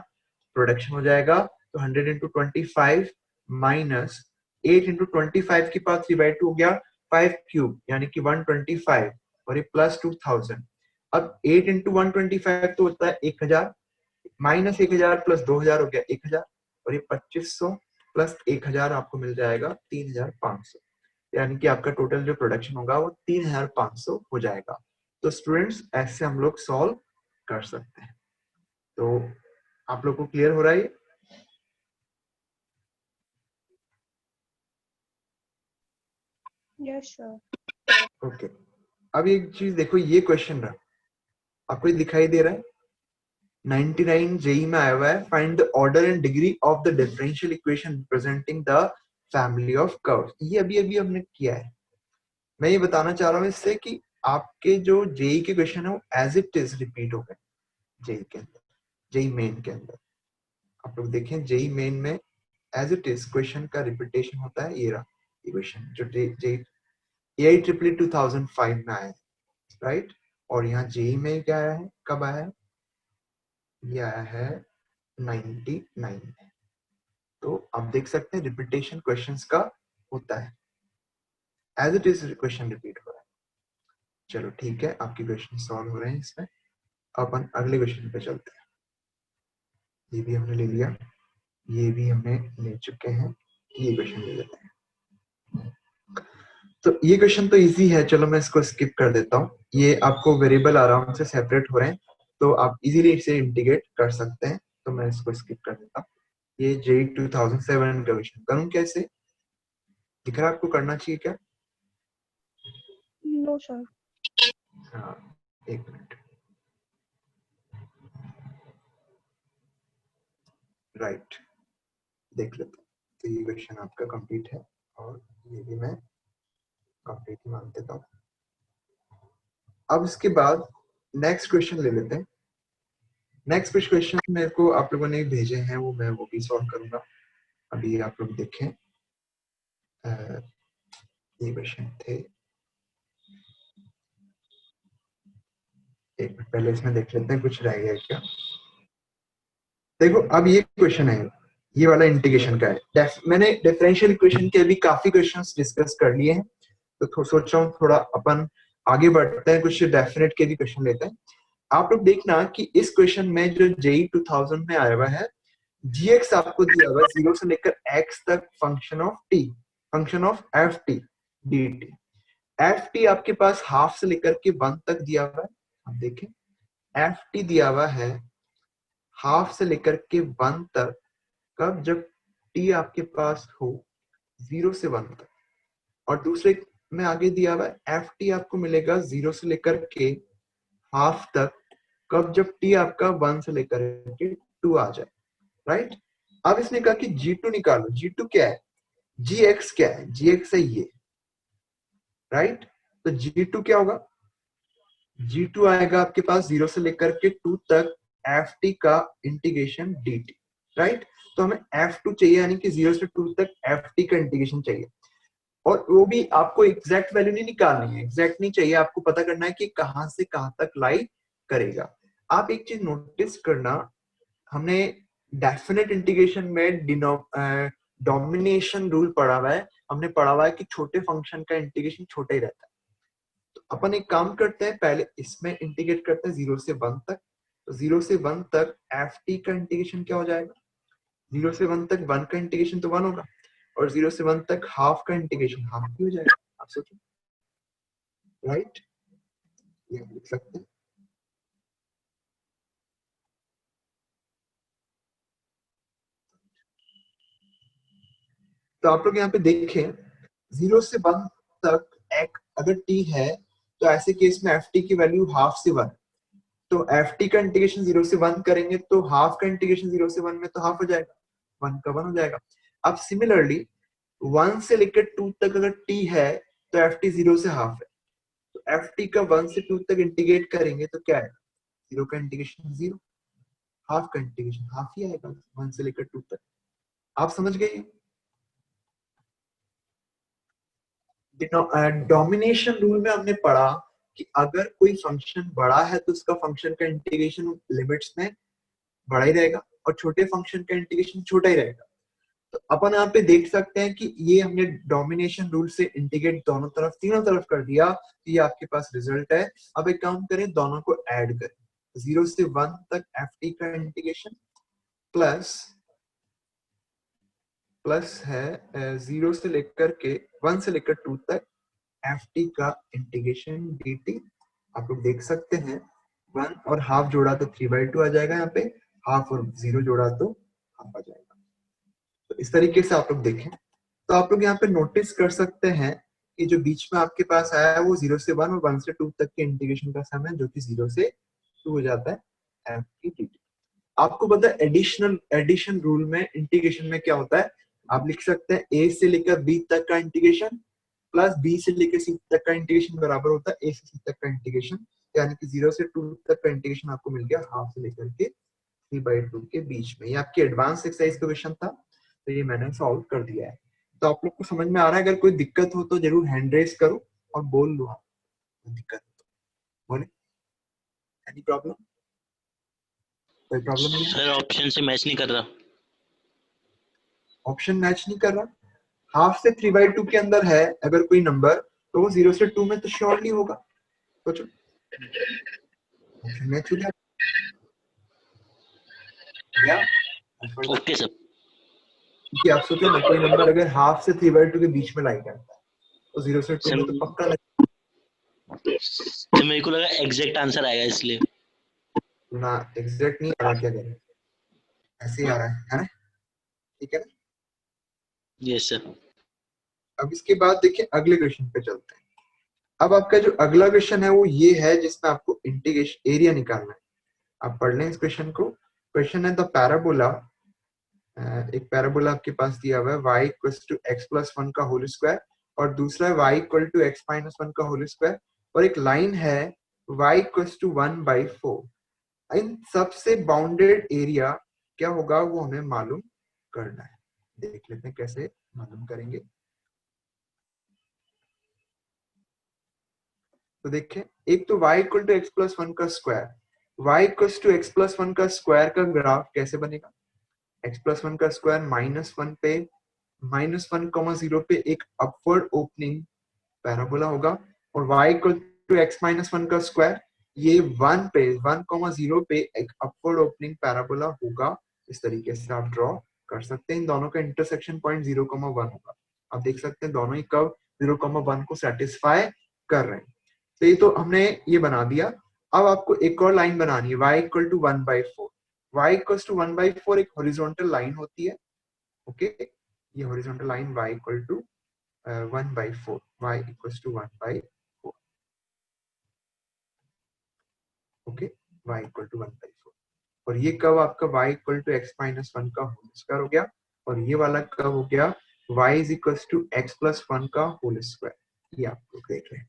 प्रोडक्शन हो जाएगा, तो 100 इंटू 25 माइनस 8 इंटू 25 की पावर 3/2 हो गया 5 क्यूब, यानी कि 125, और ये प्लस 2000। अब 8 इंटू 125 तो होता है 1000, माइनस 1000 प्लस 2000 हो गया 1000, और ये 2500 प्लस 1000 आपको मिल जाएगा 3500, यानी कि आपका टोटल जो प्रोडक्शन होगा वो 3500 हो जाएगा। तो स्टूडेंट्स ऐसे हम लोग सॉल्व कर सकते हैं। तो आप लोग को क्लियर हो रहा है? Yes sir. ओके, अब एक चीज देखो, ये क्वेश्चन रहा, आपको ये दिखाई दे रहा है 99 जेई में आया हुआ है, find the order and degree of the differential equation representing the family of curves. ये अभी अभी हमने किया है। मैं ये बताना चाह रहा हूँ इससे कि आपके जो जेई के क्वेश्चन है वो एज इट इज रिपीट हो गए जेई के अंदर, जेई मेन के अंदर। आप लोग देखें जेई मेन में एज इट इज क्वेश्चन का रिपीटेशन होता है। ये रहा ये क्वेश्चन जो जेई AIEEE 2005 में आया है, राइट, और यहाँ जेई में क्या आया है, कब आया है, ये आया है 99 में। तो आप देख सकते हैं रिपीटेशन क्वेश्चंस का होता है, as it is question repeat हो रहा है। चलो ठीक है, आपके क्वेश्चन सॉल्व हो रहे हैं इसमें। अपन अगले क्वेश्चन पे चलते हैं। ये भी हमने ले लिया, ये भी हमने ले चुके हैं, ये क्वेश्चन ले लेते हैं। तो ये क्वेश्चन तो इजी है, चलो मैं इसको स्किप कर देता हूँ। ये आपको वेरिएबल आराम से सेपरेट हो रहे हैं, तो आप इजीली इसे इंटीग्रेट कर सकते हैं, तो मैं इसको स्किप कर देता हूँ। ये JEE 2007 का क्वेश्चन करूँ कैसे, दिख रहा है आपको, करना चाहिए क्या? No sir. हाँ, एक मिनट, राइट, देख लेते हैं। तो ये क्वेश्चन आपका कंप्लीट है, और ये भी मैं कंप्लीट ही मान देता हूँ। अब इसके बाद नेक्स्ट क्वेश्चन ले लेते हैं। नेक्स्ट कुछ क्वेश्चन मेरे को आप लोगों ने भेजे हैं, वो मैं वो भी सॉल्व करूंगा। अभी आप लोग देखें, ये क्वेश्चन थे, एक मिनट पहले इसमें देख लेते हैं कुछ रह गया क्या। देखो अब ये क्वेश्चन है, ये वाला इंटीग्रेशन का है। मैंने डिफरेंशियल इक्वेशन के अभी काफी क्वेश्चंस डिस्कस कर लिए हैं, तो सोच रहा हूँ थोड़ा अपन आगे बढ़ते हैं, कुछ डेफिनेट के भी क्वेश्चन लेते हैं। आप लोग देखना कि इस क्वेश्चन में जो JEE 2000 में आया हुआ है, gx आपको दिया हुआ है 0 से लेकर x तक function of t, function of ft dt। ft आपके पास हाफ से लेकर के 1 तक दिया हुआ है। आप देखें ft दिया हुआ है हाफ से लेकर के 1 तक, कब, जब t आपके पास हो 0 से 1 तक। और दूसरे में आगे दिया हुआ है ft आपको मिलेगा 0 से लेकर के हाफ तक, कब, जब t आपका 1 से लेकर के 2 आ जाए, राइट। अब इसने कहा कि G2 निकालो। G2 क्या है, Gx क्या है, Gx है ये, राइट। तो G2 क्या होगा, G2 आएगा आपके पास 0 से लेकर के 2 तक ft का इंटीग्रेशन dt, राइट। तो हमें f2 चाहिए, यानी कि 0 से 2 तक ft का इंटीग्रेशन चाहिए, और वो भी आपको एग्जैक्ट वैल्यू नहीं निकालनी है, एग्जैक्ट नहीं चाहिए, आपको पता करना है कि कहां से कहां तक लाई करेगा। आप एक चीज नोटिस करना, हमने डेफिनेट इंटीग्रेशन में डोमिनेशन रूल पढ़ा हुआ है, हमने पढ़ा हुआ है कि छोटे फंक्शन का इंटीग्रेशन छोटा ही रहता है। तो अपन एक काम करते हैं, पहले इसमें इंटीग्रेट करते हैं 0 से 1 तक। तो 0 से 1 तक ft का इंटीग्रेशन क्या हो जाएगा, 0 से 1 तक 1 का इंटीग्रेशन तो 1 होगा, और 0 से 1 तक हाफ का इंटीग्रेशन हाफ ही हो जाएगा। आप सोचो, राइट? ये हम लिख सकते हैं। तो आप लोग यहाँ पे देखें 0 से 1 तक एक अगर t है तो ऐसे केस में ft की वैल्यू हाफ से 1, तो ft का इंटीग्रेशन 0 से 1 करेंगे तो हाफ का इंटीग्रेशन 0 से 1 में तो हाफ हो जाएगा, 1 का 1 हो जाएगा। अब सिमिलरली 1 से लेकर 2 तक अगर t है तो ft 0 से हाफ है, तो ft का 1 से 2 तक इंटीग्रेट करेंगे तो क्या आएगा, 0 का इंटीग्रेशन 0, हाफ का इंटीग्रेशन हाफ ही आएगा 1 से लेकर 2 तक। आप समझ गए? डोमिनेशन रूल में हमने पढ़ा कि अगर कोई फंक्शन बड़ा है तो उसका फंक्शन का इंटीग्रेशन लिमिट्स में बड़ा ही रहेगा और छोटे फंक्शन का इंटीग्रेशन छोटा ही रहेगा। तो अपन यहाँ पे देख सकते हैं कि ये हमने डोमिनेशन रूल से इंटीग्रेट दोनों तरफ तीनों तरफ कर दिया, तो ये आपके पास रिजल्ट है। अब एक काम करें, दोनों को ऐड करें, 0 से 1 तक ft का इंटीग्रेशन प्लस है 0 से लेकर के 1 से लेकर 2 तक ft का इंटीग्रेशन dt। आप लोग देख सकते हैं 1 और हाफ जोड़ा तो 3/2 आ जाएगा, यहाँ पे हाफ और 0 जोड़ा तो हाफ आ जाएगा। तो इस तरीके से आप लोग देखें तो आप लोग यहाँ पे नोटिस कर सकते हैं कि जो बीच में आपके पास आया है वो 0 से 1 और 1 से 2 तक के इंटीग्रेशन का सम है, जो कि 0 से 2 हो जाता है ft dt। आपको पता है एडिशन रूल में इंटीग्रेशन में क्या होता है, आप लिख सकते हैं a से लेकर b तक का इंटीग्रेशन प्लस b से लेकर c तक का इंटीग्रेशन बराबर होता है a से c तक का इंटीग्रेशन, यानी कि 0 से 2 तक का इंटीग्रेशन आपको मिल गया हाफ से लेकर के 3/2 के बीच में। ये आपकी एडवांस एक्सरसाइज का क्वेश्चन था, तो ये मैंने सॉल्व कर दिया है। तो आप लोग को समझ में आ रहा है? अगर कोई दिक्कत हो तो जरूर हैंड रेस करो और बोल लो, दिक्कत हो तो बोले। Any problem? कोई प्रॉब्लम नहीं है? सर ऑप्शन से मैच नहीं कर रहा। ऑप्शन मैच नहीं कर रहा? हाफ से 3/2 के अंदर है अगर कोई नंबर तो वो 0 से 2 में तो श्योरली होगा। सोचो, ऑप्शन मैच हो गया या? Okay sir. कि आप सोचो ना, कोई नंबर अगर हाफ से 3/2 के बीच में लाई करता है तो 0 से 2 में तो पक्का नहीं। तो मेरे को लगा एग्जैक्ट आंसर आएगा इसलिए ना, एग्जैक्ट नहीं आ रहा, क्या करें, ऐसे ही आ रहा है ना? ठीक है ना? Yes sir. अब इसके बाद देखिए अगले क्वेश्चन पे चलते हैं। अब आपका जो अगला क्वेश्चन है वो ये है जिसमें आपको इंटीग्रेशन एरिया निकालना है। आप पढ़ लें इस क्वेश्चन को। क्वेश्चन है द पैराबोला, एक पैराबोला आपके पास दिया हुआ है y equals to x plus 1 का होल स्क्वायर और दूसरा है y equal to x minus 1 का होल स्क्वायर, और एक लाइन है y इक्वल्स टू 1/4। इन सबसे बाउंडेड एरिया क्या होगा वो हमें मालूम करना है। देख लेते हैं कैसे मालूम करेंगे। तो देखिए, एक तो y equal to x plus 1 का square, y equals to x plus 1 का स्क्वायर का ग्राफ कैसे बनेगा? x प्लस 1 का स्क्वायर -1 पे -1,0 पे एक अपवर्ड ओपनिंग पैराबोला होगा, और y equal to x minus 1 का स्क्वायर ये 1 पे 1,0 पे एक अपवर्ड ओपनिंग पैराबोला होगा। इस तरीके से आप ड्रॉ कर सकते हैं। इन दोनों का इंटरसेक्शन पॉइंट 0,1 होगा। आप देख सकते हैं दोनों ही कर्व 0,1 को सेटिस्फाई कर रहे हैं। तो ये तो हमने ये बना दिया। अब आपको एक और लाइन बनानी है, y equal to 1/4। y equals to 1/4 एक हॉरिजॉन्टल लाइन होती है। ओके, ये horizontal line y equal to 1/4, y equals to 1/4। Okay, y equal to 1/4, और ये कर्व आपका y equal to x minus 1 का होल स्क्वायर हो गया, और ये वाला कर्व हो गया y is equals to x plus 1 का होल स्क्वायर। ये आप लोग देख रहे हैं।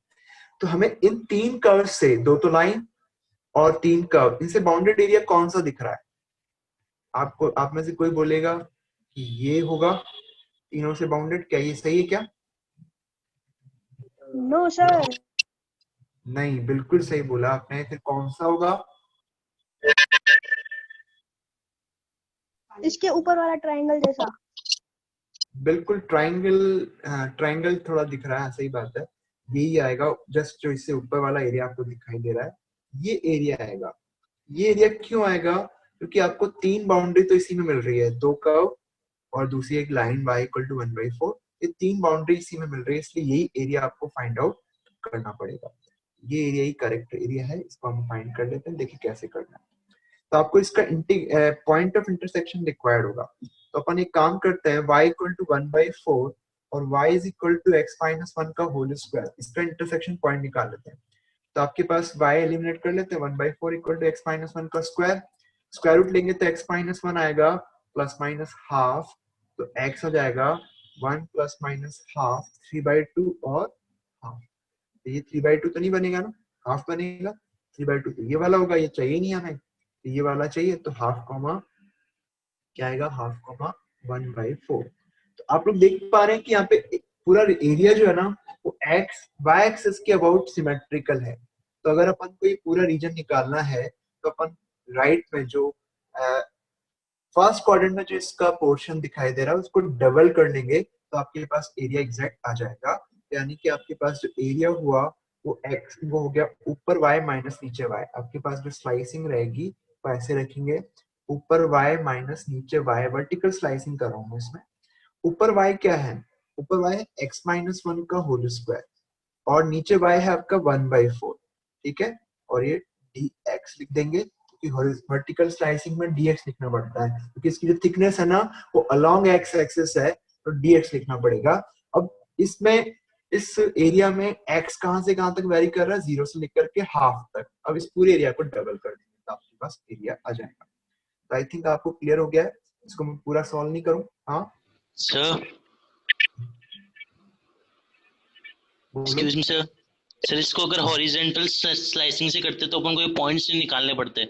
तो हमें इन तीन कर्व से, दो तो लाइन और तीन कर्व, इनसे बाउंडेड एरिया कौन सा दिख रहा है आपको? आप में से कोई बोलेगा कि ये होगा तीनों से बाउंडेड। क्या ये सही है क्या? नो सर, नहीं, बिल्कुल सही बोला आपने। फिर कौन सा होगा? इसके ऊपर वाला ट्रायंगल जैसा। बिल्कुल ट्रायंगल थोड़ा दिख रहा है, सही बात है। यही आएगा, जस्ट जो इससे ऊपर वाला एरिया आपको दिखाई दे रहा है ये एरिया आएगा। ये एरिया क्यों आएगा? क्योंकि आपको 3 बाउंड्री तो इसी में मिल रही है, 2 कर्व और दूसरी एक लाइन y इक्वल टू 1/4, ये 3 बाउंड्री इसी में मिल रही है, इसलिए यही एरिया आपको फाइंड आउट करना पड़ेगा। ये एरिया ही करेक्ट एरिया है, इसको हम फाइंड कर लेते हैं, देखिए कैसे करना है। तो आपको इसका पॉइंट ऑफ इंटरसेक्शन रिक्वायर्ड होगा, तो अपन एक काम करते हैं, y इक्वल टू 1/4 और y is equal to x minus 1 का होल स्क्वायर, इसका इंटरसेक्शन पॉइंट निकाल लेते हैं। तो आपके पास y एलिमिनेट कर लेते हैं, 1/4 इक्वल टू x माइनस 1 का स्क्वायर, स्क्वायर रूट लेंगे तो x माइनस 1 आएगा प्लस माइनस हाफ, तो x हो जाएगा 1 प्लस माइनस हाफ 3/2 और हाफ। ये 3/2 तो नहीं बनेगा ना, हाफ बनेगा, 3/2 तो ये वाला होगा, ये चाहिए नहीं हमें, तो ये वाला चाहिए, तो हाफ कॉमा क्या आएगा, हाफ कॉमा 1/4। तो आप लोग देख पा रहे हैं कि यहाँ पे पूरा एरिया जो है ना वो एक्स वाई एक्सिस के अबाउट सिमेट्रिकल है। तो अगर अपन को ये पूरा रीजन निकालना है तो अपन राइट में जो फर्स्ट क्वाड्रेंट में जो इसका पोर्शन दिखाई दे रहा है उसको डबल कर लेंगे तो आपके पास एरिया एग्जैक्ट आ जाएगा। यानी कि आपके पास जो एरिया हुआ वो एक्स वो हो गया ऊपर y माइनस नीचे y। आपके पास जो स्लाइसिंग रहेगी वो ऐसे रखेंगे, ऊपर y माइनस नीचे y, वर्टिकल स्लाइसिंग कर रहा हूँ मैं इसमें। ऊपर y क्या है, ऊपर y है x माइनस 1 का होल स्क्वायर और नीचे y है आपका 1/4, ठीक है। और ये dx लिख देंगे क्योंकि वर्टिकल स्लाइसिंग में dx लिखना पड़ता है क्योंकि इसकी जो थिकनेस है ना वो अलोंग x एक्सिस है, तो dx लिखना पड़ेगा। अब इसमें इस एरिया में x कहां से कहां तक वेरी कर रहा है, 0 से लेकर के हाफ तक। अब इस पूरे एरिया को डबल कर देंगे तो आपके पास एरिया आ जाएगा। तो आई थिंक आपको क्लियर हो गया है, इसको मैं पूरा सॉल्व नहीं करूं। हाँ sir, excuse me sir, sir इसको अगर हॉरिजेंटल स्लाइसिंग से करते तो अपन को ये पॉइंट्स निकालने पड़ते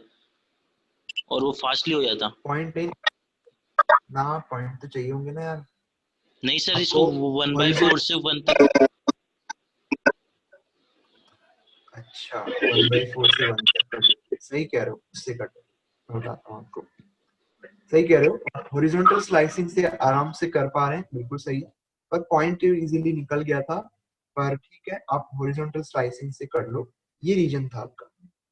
और वो फास्टली हो जाता। पॉइंट ना, पॉइंट तो चाहिए होंगे ना यार। नहीं सर, इसको आपको 1/4 से 1 तक। अच्छा 1/4 से 1 तक कर देते, सही कह रहे हो, उससे कट मैं बताता हूँ आपको। सही कह रहे हो, हॉरिजॉन्टल स्लाइसिंग से आराम से कर पा रहे हैं, बिल्कुल सही है। पर पॉइंट इजीली निकल गया था, पर ठीक है आप हॉरिजॉन्टल स्लाइसिंग से कर लो। ये रीजन था आपका,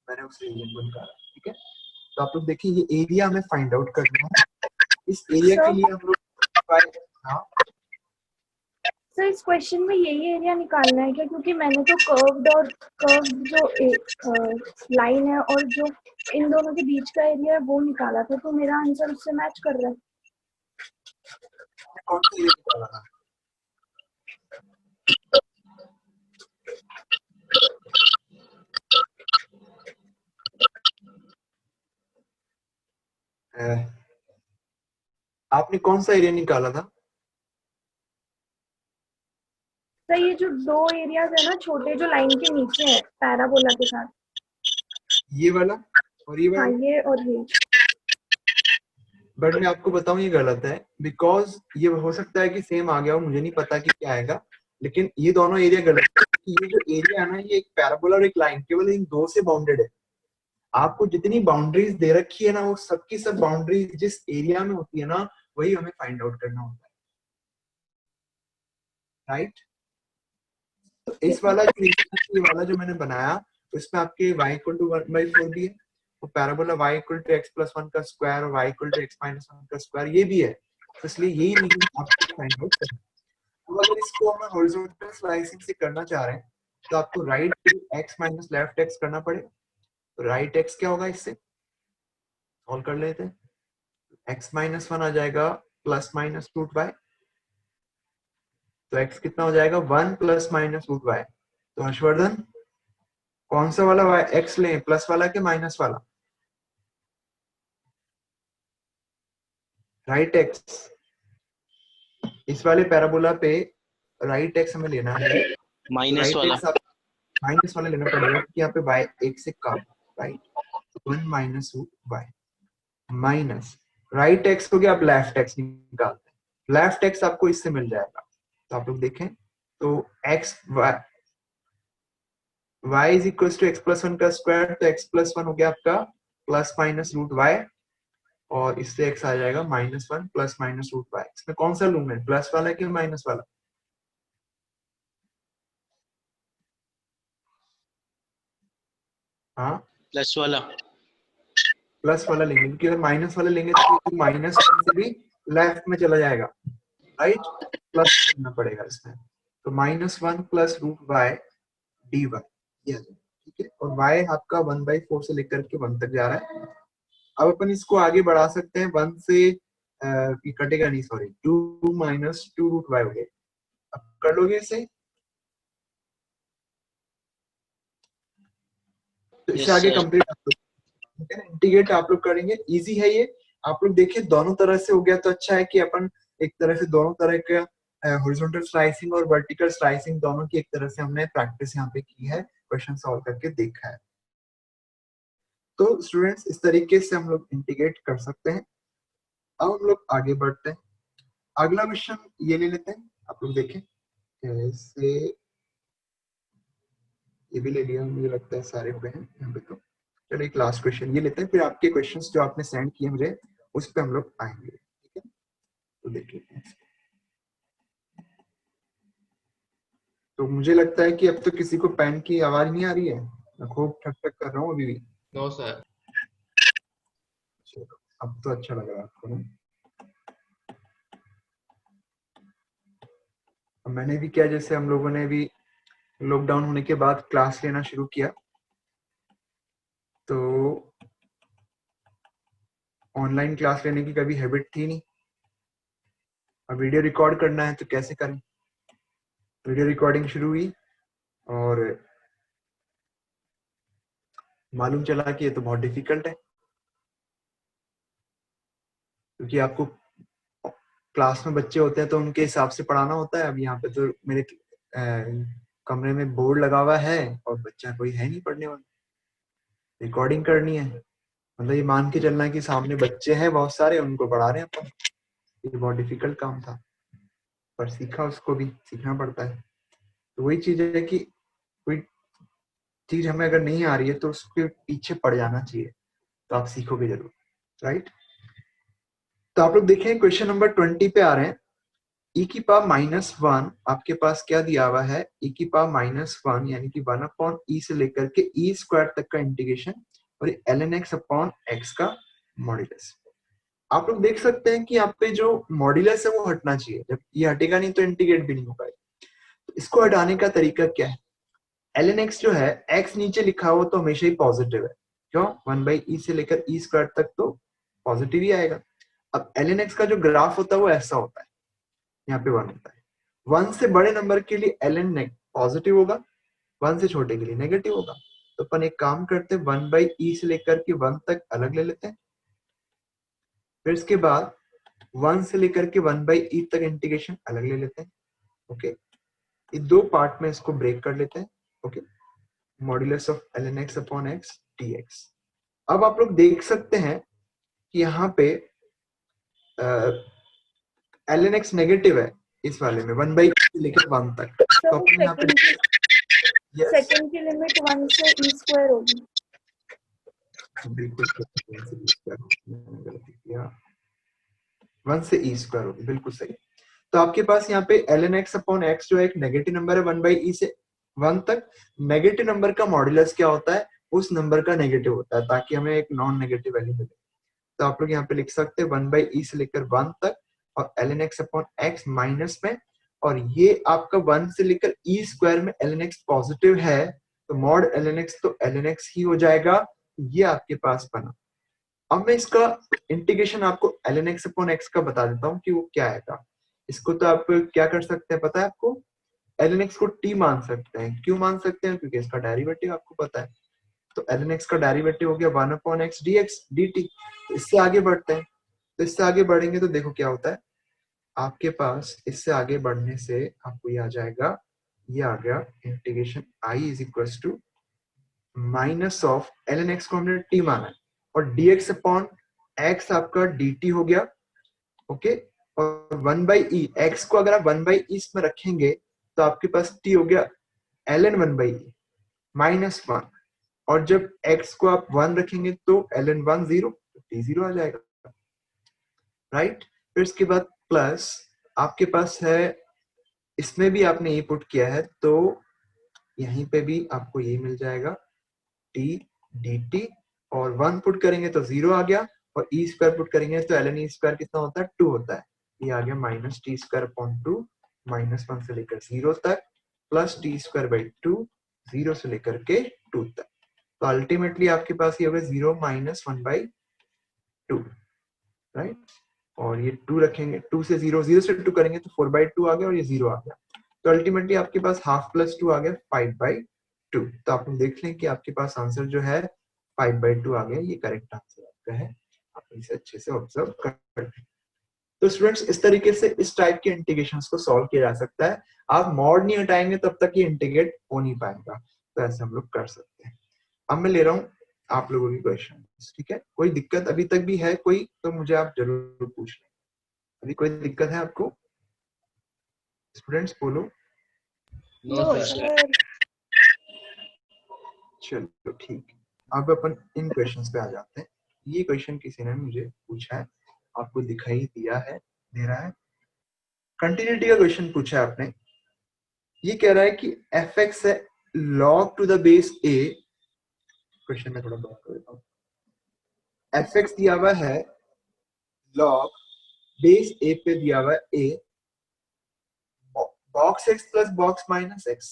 मैंने उस रीजन को निकाला, ठीक है। तो आप लोग देखिए ये एरिया हमें फाइंड आउट करना है। इस एरिया के लिए हम लोग हाँ सर इस क्वेश्चन में यही एरिया निकालना है क्या, क्योंकि मैंने तो कर्व्ड जो लाइन है और जो इन दोनों के बीच का एरिया है वो निकाला था, तो मेरा आंसर उससे मैच कर रहा है। कौन सा एरिया निकाला था, आपने कौन सा एरिया निकाला था? सर ये जो दो एरियाज है ना छोटे जो लाइन के नीचे है पैराबोला के साथ, ये वाला और ये हाँ वाला। ये और ये। बट मैं आपको बताऊं ये गलत है, बिकॉज ये हो सकता है कि सेम आ गया हो, मुझे नहीं पता कि क्या आएगा, लेकिन ये दोनों एरिया गलत है। ये जो एरिया है ना ये एक पैराबोला और एक लाइन केवल इन दो से बाउंडेड है। आपको जितनी बाउंड्रीज दे रखी है ना वो सबकी सब बाउंड्रीज जिस एरिया में होती है ना वही हमें फाइंड आउट करना होता है, राइट। तो इस वाला ये वाला जो मैंने बनाया उसमें आपके y इक्वल टू 1/4 भी है, तो parabola y equal to x plus 1 का स्क्वायर और y equal to x minus 1 का स्क्वायर ये भी है, तो इसलिए यही रीजन आपको फाइंड आउट करना है। तो अगर इसको हम हॉरिजॉन्टल स्लाइसिंग से करना चाह रहे हैं तो आपको right x minus left x करना पड़ेगा। तो राइट x क्या होगा, इससे सॉल्व कर लेते हैं। x माइनस 1 आ जाएगा प्लस माइनस रूट y, तो x कितना हो जाएगा 1 प्लस माइनस रूट y। तो हर्षवर्धन कौन सा वाला y x लें, प्लस वाला के माइनस वाला? राइट x, इस वाले पैराबोला पे राइट x हमें लेना है, माइनस राइट वाला। x आप माइनस वाला लेना पड़ेगा क्योंकि यहाँ पे y एक से कम, right. 1 minus root y minus right x हो गया, आप लेफ्ट x निकालते हैं, लेफ्ट x आपको इससे मिल जाएगा। तो आप लोग देखें तो x y is equal to x plus 1 का स्क्वायर, तो x प्लस 1 हो गया आपका प्लस माइनस रूट y और इससे x आ जाएगा -1 प्लस माइनस रूट y। इसमें कौन सा लूं मैं, प्लस वाला कि माइनस वाला? हाँ प्लस वाला। प्लस वाला लेंगे, क्योंकि अगर माइनस वाला लेंगे तो माइनस से भी लेफ्ट में चला जाएगा, राइट, प्लस करना पड़ेगा इसमें। तो -1 प्लस रूट वाई dy ये आ जाएगा, ठीक है। और y आपका 1/4 से लेकर के 1 तक जा रहा है। अब अपन इसको आगे बढ़ा सकते हैं, 1 से ये कटेगा नहीं, सॉरी, 2 माइनस 2 रूट वाई हो गया। अब कर लोगे इसे, तो इससे Yes, आगे sir. कंप्लीट आप लोग इंटीग्रेट आप लोग करेंगे, इजी है ये। आप लोग देखिए दोनों तरह से हो गया तो अच्छा है कि अपन एक तरह से दोनों तरह का हॉरिजॉन्टल स्लाइसिंग और वर्टिकल स्लाइसिंग दोनों की एक तरह से हमने प्रैक्टिस यहाँ पे की है, क्वेश्चन सॉल्व करके देखा है। तो स्टूडेंट्स इस तरीके से हम लोग इंटीग्रेट कर सकते हैं। अब हम लोग आगे बढ़ते हैं, अगला क्वेश्चन ये ले लेते हैं, आप लोग देखें कैसे, ये भी ले लिया, मुझे लगता है सारे हो गए हैं यहाँ पे। तो चलो एक लास्ट क्वेश्चन ये लेते हैं, फिर आपके क्वेश्चंस जो आपने सेंड किए मुझे उस पे हम लोग आएंगे, ठीक है। तो देखिए, तो मुझे लगता है कि अब तो किसी को पेन की आवाज नहीं आ रही है, मैं खूब ठक ठक कर रहा हूँ अभी भी। No, sir. चलो, अब तो अच्छा लग रहा है आपको ना। अब मैंने भी क्या, जैसे हम लोगों ने भी लॉकडाउन होने के बाद क्लास लेना शुरू किया, तो ऑनलाइन क्लास लेने की कभी हैबिट थी नहीं। अब वीडियो रिकॉर्ड करना है तो कैसे करें, वीडियो रिकॉर्डिंग शुरू हुई और मालूम चला कि ये तो बहुत डिफिकल्ट है, क्योंकि आपको क्लास में बच्चे होते हैं तो उनके हिसाब से पढ़ाना होता है। अब यहाँ पे तो मेरे कमरे में बोर्ड लगा हुआ है और बच्चा कोई है नहीं पढ़ने वाला, रिकॉर्डिंग करनी है, मतलब ये मान के चलना है कि सामने बच्चे हैं बहुत सारे, उनको पढ़ा रहे हैं अपन। ये बहुत डिफिकल्ट काम था, पर सीखा, उसको भी सीखना पड़ता है। तो वही चीज है कि कोई चीज हमें अगर नहीं आ रही है तो उसके पीछे पड़ जाना चाहिए, तो आप सीखोगे जरूर, राइट। तो आप लोग देखें क्वेश्चन नंबर 20 पे आ रहे हैं। e की पावर -1 आपके पास क्या दिया हुआ है, e की पावर -1 यानी कि 1/e से लेकर के e स्क्वायर तक का इंटीग्रेशन, और ln x अपॉन x का मॉड्यूलस। आप लोग देख सकते हैं कि यहाँ पे जो मॉड्यूलस है वो हटना चाहिए, जब ये हटेगा नहीं तो इंटीग्रेट भी नहीं हो पाएगा। तो इसको हटाने का तरीका क्या है, ln x जो है, x नीचे लिखा हो तो हमेशा ही पॉजिटिव है, क्यों, 1/e से लेकर e स्क्वायर तक तो पॉजिटिव ही आएगा। अब ln x का जो ग्राफ होता है वो ऐसा होता है, यहाँ पे 1 होता है। 1 से बड़े नंबर के लिए ln पॉजिटिव होगा, 1 से छोटे के लिए नेगेटिव होगा। तो अपन एक काम करते हैं, 1/e से लेकर के 1 तक अलग ले लेते हैं, फिर इसके बाद 1 से लेकर के 1/e तक इंटीग्रेशन अलग ले लेते हैं, ओके। ये दो पार्ट में इसको ब्रेक कर लेते हैं, okay. Modulus of ln x upon x dx। अब आप लोग देख सकते हैं कि यहाँ पे ln x नेगेटिव है इस वाले में, 1/e से लेकर 1 तक। तो अपन यहाँ पे सेकंड की लिमिट 1 से e स्क्वायर होगी। बिल्कुल 1 से e स्क्वायर होगी, बिल्कुल सही। तो आपके पास यहाँ पे ln x अपॉन x जो है एक नेगेटिव नंबर है, 1/e से 1 तक। नेगेटिव नंबर का मॉड्यूलस क्या होता है, उस नंबर का नेगेटिव होता है, ताकि हमें एक नॉन नेगेटिव वैल्यू मिले। तो आप लोग यहाँ पे लिख सकते हैं 1/e से लेकर 1 तक, और ln x upon x minus में, और ये आपका 1 से लेकर e स्क्वायर में ln x पॉजिटिव है, तो मॉड ln x तो ln x ही हो जाएगा। ये आपके पास बना। अब मैं इसका इंटीग्रेशन आपको ln x अपॉन x का बता देता हूँ कि वो क्या आएगा। इसको तो आप क्या कर सकते हैं पता है आपको, ln x को t मान सकते हैं। क्यों मान सकते हैं, क्योंकि इसका डेरिवेटिव आपको पता है। तो ln x का डेरिवेटिव हो गया 1/x dx dt। तो इससे आगे बढ़ते हैं, तो इससे आगे बढ़ेंगे तो देखो क्या होता है आपके पास। इससे आगे बढ़ने से आपको ये आ जाएगा, ये आ गया integration i is equal to minus of ln x को हमने t माना है, और dx अपॉन x आपका dt हो गया, ओके। और 1/e x को अगर आप 1/e इसमें रखेंगे तो आपके पास t हो गया ln 1/e माइनस 1, और जब x को आप 1 रखेंगे तो ln 1 0, तो t 0 आ जाएगा, राइट। फिर इसके बाद प्लस आपके पास है, इसमें भी आपने ये पुट किया है तो यहीं पे भी आपको ये मिल जाएगा t dt, और 1 पुट करेंगे तो 0 आ गया, और ई स्क्वायर पुट करेंगे तो ln ई स्क्वायर कितना होता है, 2 होता है। ये आ गया माइनस टी स्क्वायर अपॉन 2, -1 से लेकर 0 तक, प्लस टी स्क्वायर बाई 2, 0 से लेकर के 2 तक। तो अल्टीमेटली आपके पास ये होगा 0 - 1/2, राइट। और ये 2 रखेंगे, 2 से 0, 0 से 2 करेंगे तो 4/2 आ गया, और ये 0 आ गया। तो अल्टीमेटली आपके पास हाफ प्लस 2 आ गया 5/2। तो आप देख लें कि आपके पास आंसर जो है 5/2 आ गया, ये करेक्ट आंसर आपका है। आप इसे अच्छे से ऑब्जर्व कर लें। तो स्टूडेंट्स इस तरीके से इस टाइप के इंटीग्रेशंस को सॉल्व किया जा सकता है। आप मॉड नहीं हटाएंगे तब तक ये इंटीग्रेट हो नहीं पाएगा, तो ऐसे हम लोग कर सकते हैं। अब मैं ले रहा हूँ आप लोगों की क्वेश्चन, ठीक है। कोई दिक्कत अभी तक भी है कोई, तो मुझे आप जरूर पूछ लें। अभी कोई दिक्कत है आपको स्टूडेंट्स, बोलो। No, sir. चलो ठीक, अब अपन इन क्वेश्चंस पे आ जाते हैं। ये क्वेश्चन किसी ने मुझे पूछा है, आपको दिखाई दिया है, दे रहा है। कंटिन्यूटी का क्वेश्चन पूछा है आपने। ये कह रहा है कि fx है log to the base a, question में थोड़ा बात कर देता हूँ। fx दिया हुआ है log बेस a पे दिया हुआ है a, box x plus box minus x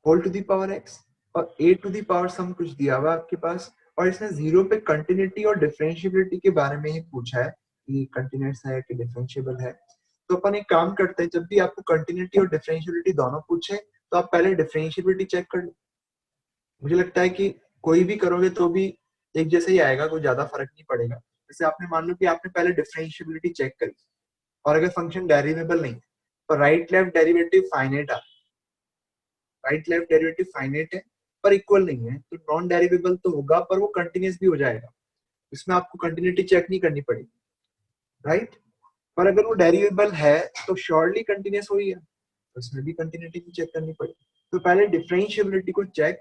whole to the power x, और a to the power some कुछ दिया हुआ है आपके पास, और इसने 0 पे कंटिन्यूटी और डिफरेंशिएबिलिटी के बारे में ही पूछा है कि कंटिन्यूस है कि डिफरेंशिएबल है। तो अपन एक काम करते हैं, जब भी आपको कंटिन्यूटी और डिफरेंशिएबिलिटी दोनों पूछे तो आप पहले डिफरेंशिएबिलिटी चेक कर लो। मुझे लगता है कि कोई भी करोगे तो भी एक जैसे ही आएगा, कोई ज्यादा फर्क नहीं पड़ेगा। जैसे आपने मान लो कि आपने पहले डिफरेंशिएबिलिटी चेक करी, और अगर फंक्शन डेरिवेबल नहीं तो राइट लेफ्ट डेरिवेटिव फाइनाइट है, राइट लेफ्ट डेरिवेटिव फाइनाइट है पर इक्वल नहीं है, तो नॉन डेरिवेबल तो होगा पर वो कंटिन्यूस भी हो जाएगा, इसमें आपको कंटिन्यूटी चेक नहीं करनी पड़ेगी, राइट। पर अगर वो डेरिवेबल है तो श्योरली कंटिन्यूस हुई है, तो उसमें भी कंटिन्यूटी चेक करनी पड़ेगी। तो पहले डिफरेंशिएबिलिटी को चेक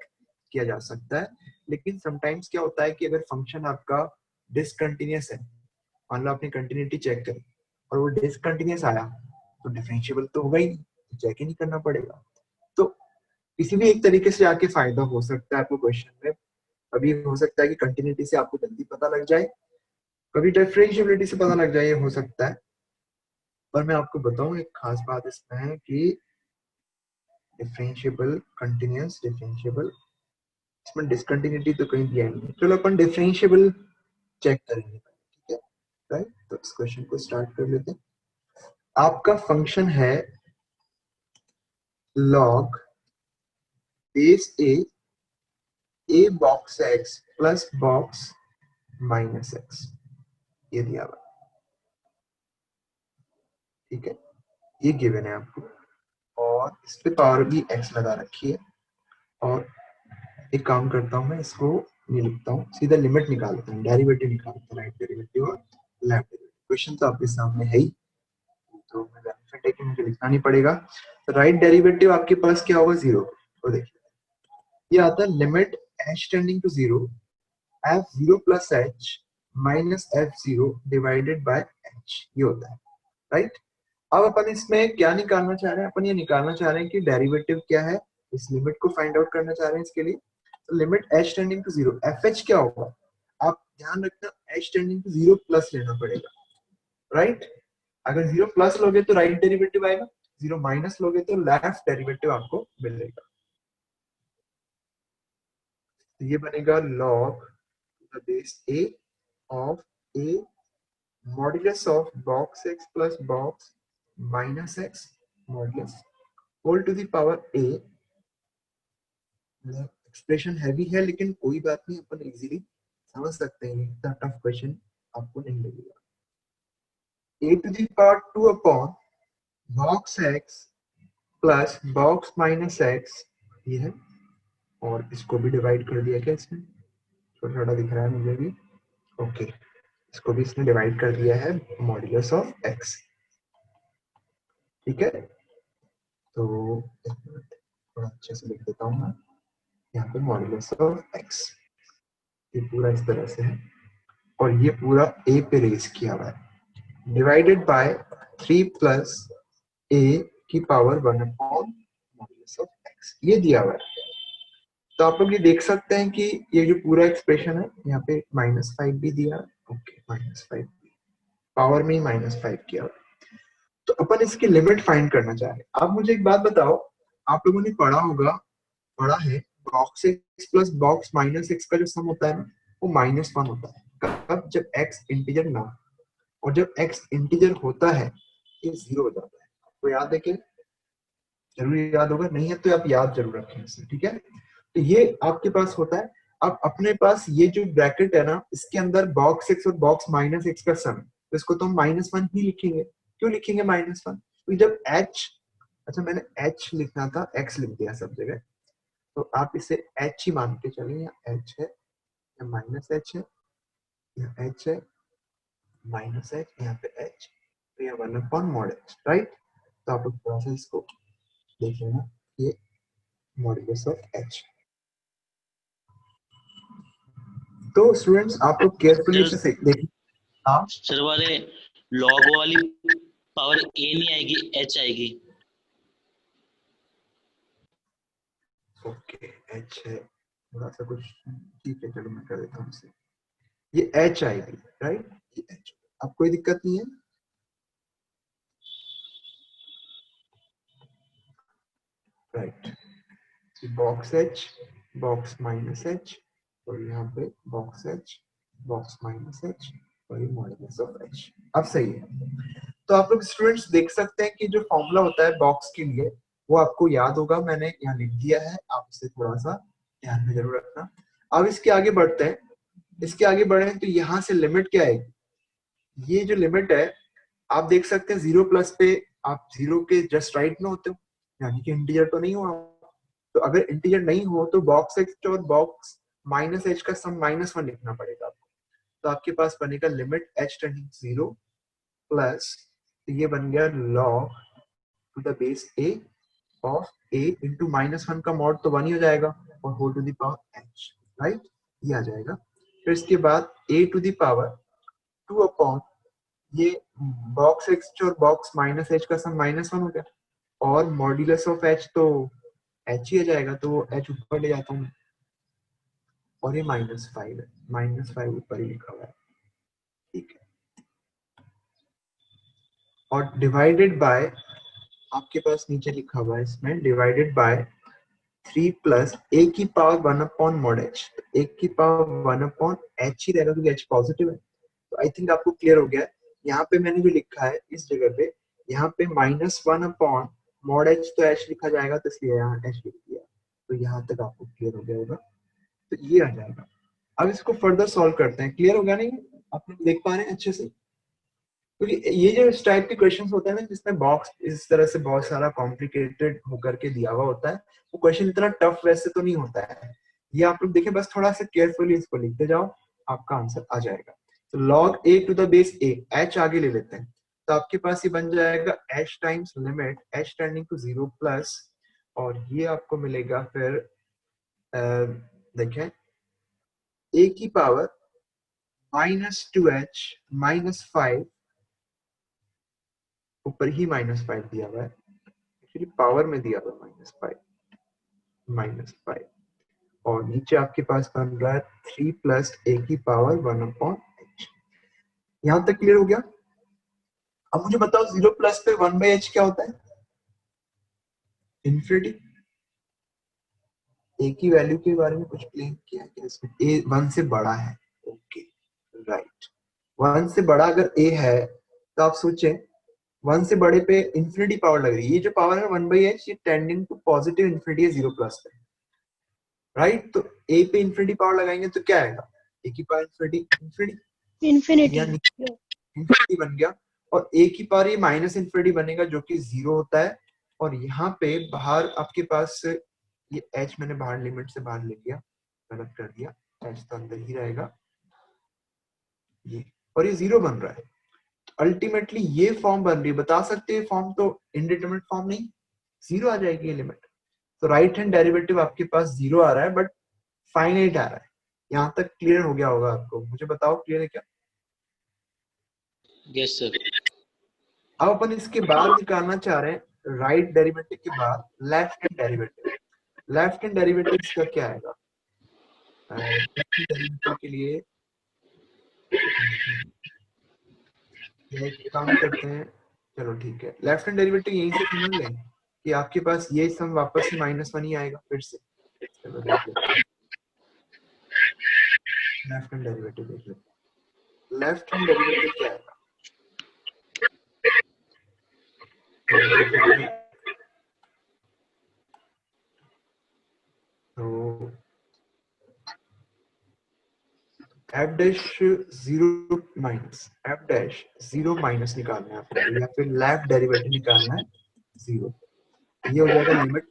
किया जा सकता है, लेकिन समटाइम्स क्या होता है कि अगर फंक्शन आपका डिसकंटिन्यूस है, मान लो आपने कंटिन्यूटी चेक करी और वो डिसकंटिन्यूस आया, तो डिफरेंशिएबल तो होगा ही नहीं, तो चेक ही नहीं करना पड़ेगा। तो किसी भी एक तरीके से आके फायदा हो सकता है आपको क्वेश्चन में। कभी हो सकता है कि कंटिन्यूटी से आपको जल्दी पता लग जाए, कभी डिफरेंशिएबिलिटी से पता लग जाए, ये हो सकता है। पर मैं आपको बताऊं एक खास बात इसमें है कि डिफरेंशिएबल, कंटिन्यूअस, डिफरेंशिएबल, इसमें डिसकंटिन्यूटी तो कहीं दिया नहीं। चलो अपन डिफरेंशिएबल चेक करेंगे, ठीक है, राइट। तो इस क्वेश्चन को स्टार्ट कर लेते हैं। आपका फंक्शन है log base a box x plus box minus x, ये दिया हुआ, ठीक है, ये गिवन है आपको, और इस पे पावर भी x लगा रखी है। और एक काम करता हूं मैं, इसको नहीं लिखता हूँ, सीधा लिमिट निकालता हूँ, डेरिवेटिव निकालता हूँ, राइट डेरिवेटिव और लेफ्ट डेरिवेटिव। क्वेश्चन तो आपके सामने है ही, तो मैं बेनिफिट है कि मुझे लिखना नहीं पड़ेगा। तो राइट डेरिवेटिव आपके पास क्या होगा, 0। तो देखिए ये आता है limit h tending to 0 f0 plus h minus f0 divided by h, ये होता है, राइट। अब अपन इसमें क्या निकालना चाह रहे हैं, अपन ये निकालना चाह रहे हैं कि डेरिवेटिव क्या है, इस लिमिट को फाइंड आउट करना चाह रहे हैं। इसके लिए तो limit h tending to 0, fh क्या होगा, आप ध्यान रखना h टेंडिंग टू 0 प्लस लेना पड़ेगा, राइट। अगर 0 प्लस लोगे तो राइट डेरिवेटिव आएगा, 0 माइनस लोगे तो लेफ्ट डेरिवेटिव आपको मिलेगा। तो ये बनेगा log the base a of a modulus of box x plus box minus x modulus whole to the power a। Expression heavy है लेकिन कोई बात नहीं, अपन इजीली समझ सकते हैं, इतना टफ क्वेश्चन आपको नहीं लगेगा। a to the power 2 upon box x plus box minus x, ये है, और इसको भी डिवाइड कर दिया क्या इसमें, छोटा छोटा दिख रहा है मुझे भी, ओके, इसको भी इसने डिवाइड कर दिया है मॉड्यूलस ऑफ x, ठीक है। तो एक मिनट थोड़ा अच्छे से लिख देता हूँ मैं, यहाँ पे मॉड्यूलस ऑफ x, ये पूरा इस तरह से है, और ये पूरा a पे रेज किया हुआ है, डिवाइडेड बाय 3 प्लस a की power 1 upon modulus of x, ये दिया हुआ है। तो आप लोग ये देख सकते हैं कि ये जो पूरा एक्सप्रेशन है यहाँ पे -5 भी दिया, ओके -5 पावर में -5 किया। तो अपन इसकी लिमिट फाइंड करना चाह रहे हैं। आप मुझे एक बात बताओ, आप लोगों ने पढ़ा है box x plus box minus x का जो सम होता है ना, वो -1 होता है। कब? जब x इंटीजर ना हो, और जब x इंटीजर होता है ये 0 हो जाता है। आपको याद है कि जरूर याद होगा, नहीं है तो आप याद जरूर रखें इसे, ठीक है। तो ये आपके पास होता है। अब अपने पास ये जो ब्रैकेट है ना, इसके अंदर बॉक्स x और बॉक्स माइनस x का सम है, तो इसको तो हम -1 ही लिखेंगे। क्यों लिखेंगे -1? तो जब h, अच्छा मैंने h लिखना था, x लिख दिया सब जगह, तो आप इसे h ही मान के चलिए, या h है या -h है, या h है -h, यहाँ पे h, तो ये 1/mod h, राइट। तो आप लोग थोड़ा सा इसको देख लेना, ये मॉड्यूलस ऑफ h। तो स्टूडेंट्स आप लोग केयरफुली इसे देखिए। हाँ सर वाले लॉग वाली पावर a नहीं आएगी, h आएगी। ओके, h है, थोड़ा सा कुछ, ठीक है चलो मैं कर देता हूँ इसे, ये h आएगी, राइट, ये h। अब कोई दिक्कत नहीं है, right. Box h, box minus h, और यहाँ पे box h, box minus h, और ये मॉड्यूलस ऑफ h। अब सही है। तो आप लोग स्टूडेंट्स देख सकते हैं कि जो फॉर्मूला होता है बॉक्स के लिए वो आपको याद होगा, मैंने यहाँ लिख दिया है, आप इसे थोड़ा सा ध्यान में जरूर रखना। अब इसके आगे बढ़ते हैं। इसके आगे बढ़े तो यहाँ से लिमिट क्या है, ये जो लिमिट है आप देख सकते हैं 0 प्लस पे आप 0 के जस्ट राइट में होते हो, यानी कि इंटीजर तो नहीं हुआ। तो अगर इंटीजर नहीं हो तो बॉक्स x और बॉक्स माइनस h का सम -1 लिखना पड़ेगा आपको। तो आपके पास बनेगा लिमिट h टेंडिंग 0 प्लस, तो ये बन गया log to the base a of a into -1 का मॉड तो 1 ही हो जाएगा, और whole to the power h, right, ये आ जाएगा। फिर इसके बाद a to the power 2 upon ये बॉक्स x और बॉक्स माइनस h का सम -1 हो गया, और मॉड्यूलस ऑफ h तो h ही आ जाएगा, तो वो h ऊपर ले जाता हूँ, और ये -5 है, -5 ऊपर ही लिखा हुआ है, ठीक है। और डिवाइडेड बाय, आपके पास नीचे लिखा हुआ है इसमें, डिवाइडेड बाय 3 प्लस a की power 1 upon mod h, a की पावर 1 अपॉन h ही रहेगा क्योंकि h पॉजिटिव है। तो आई थिंक आपको क्लियर हो गया है। यहाँ पे मैंने जो लिखा है इस जगह पे, यहाँ पे -1 अपॉन मॉड h, तो h लिखा जाएगा, तो इसलिए यहाँ h लिख दिया। तो यहाँ तक आपको क्लियर हो गया होगा, तो ये आ जाएगा। अब इसको फर्दर सॉल्व करते हैं। क्लियर हो गया नहीं? आप लोग देख पा रहे हैं अच्छे से? क्योंकि ये जो इस टाइप के क्वेश्चंस होते हैं ना, जिसमें बॉक्स इस तरह से बहुत सारा कॉम्प्लिकेटेड होकर के दिया हुआ होता है, वो क्वेश्चन इतना टफ वैसे तो नहीं होता है। ये आप लोग देखें, बस थोड़ा सा केयरफुली इसको लिखते जाओ, आपका आंसर आ जाएगा। तो log a to the base a, h आगे ले लेते हैं, तो आपके पास ये बन जाएगा h times limit h tending to 0 plus, और ये आपको मिलेगा फिर देखें a की पावर -2h -5, ऊपर ही -5 दिया हुआ है, एक्चुअली पावर में दिया हुआ -5, और नीचे आपके पास बन रहा है 3 प्लस a की पावर 1 अपॉन h। यहां तक क्लियर हो गया? अब मुझे बताओ 0 प्लस पे 1/h क्या होता है? इन्फिनिटी। a की वैल्यू के बारे में कुछ क्लेम किया है इसमें? a 1 से बड़ा है, ओके राइट। 1 से बड़ा अगर a है तो आप सोचें 1 से बड़े पे इंफिनिटी पावर लग रही है, ये जो पावर है 1/h, ये टेंडिंग टू पॉजिटिव इंफिनिटी है 0 प्लस पे, राइट। तो a पे इंफिनिटी पावर लगाएंगे तो क्या आएगा? a की पावर इंफिनिटी इन्फिनिटी। इंफिनिटी बन गया, और a की पावर ये माइनस इंफिनिटी बनेगा जो कि 0 होता है। और यहाँ पे बाहर आपके पास ये h मैंने बाहर लिमिट से बाहर ले लिया, गलत कर दिया, h तो अंदर ही रहेगा ये, और ये 0 बन रहा है। अल्टीमेटली ये फॉर्म बन रही है, बता सकते हैं फॉर्म तो इनडिटरमिनेट फॉर्म नहीं, 0 आ जाएगी ये लिमिट। तो राइट हैंड डेरिवेटिव आपके पास 0 आ रहा है, बट फाइनाइट आ रहा है। यहाँ तक क्लियर हो गया होगा आपको? मुझे बताओ क्लियर है क्या? Yes sir. अब अपन इसके बाद निकालना चाह रहे हैं राइट डेरिवेटिव के बाद left hand derivative. Left hand derivative इसका क्या आएगा? लेफ्ट हैंड डेरिवेटिव के लिए ये काम करते हैं, चलो ठीक है, लेफ्ट हैंड डेरिवेटिव यहीं से समझ लें कि आपके पास ये सम वापस से -1 ही आएगा फिर से। चलो देख लेते हैं, लेफ्ट हैंड डेरिवेटिव देख लेते हैं। लेफ्ट हैंड डेरिवेटिव क्या आएगा? तो F dash 0 minus F dash 0 minus निकालना है आपको, या फिर लेफ्ट डेरिवेटिव निकालना है 0। ये हो जाएगा limit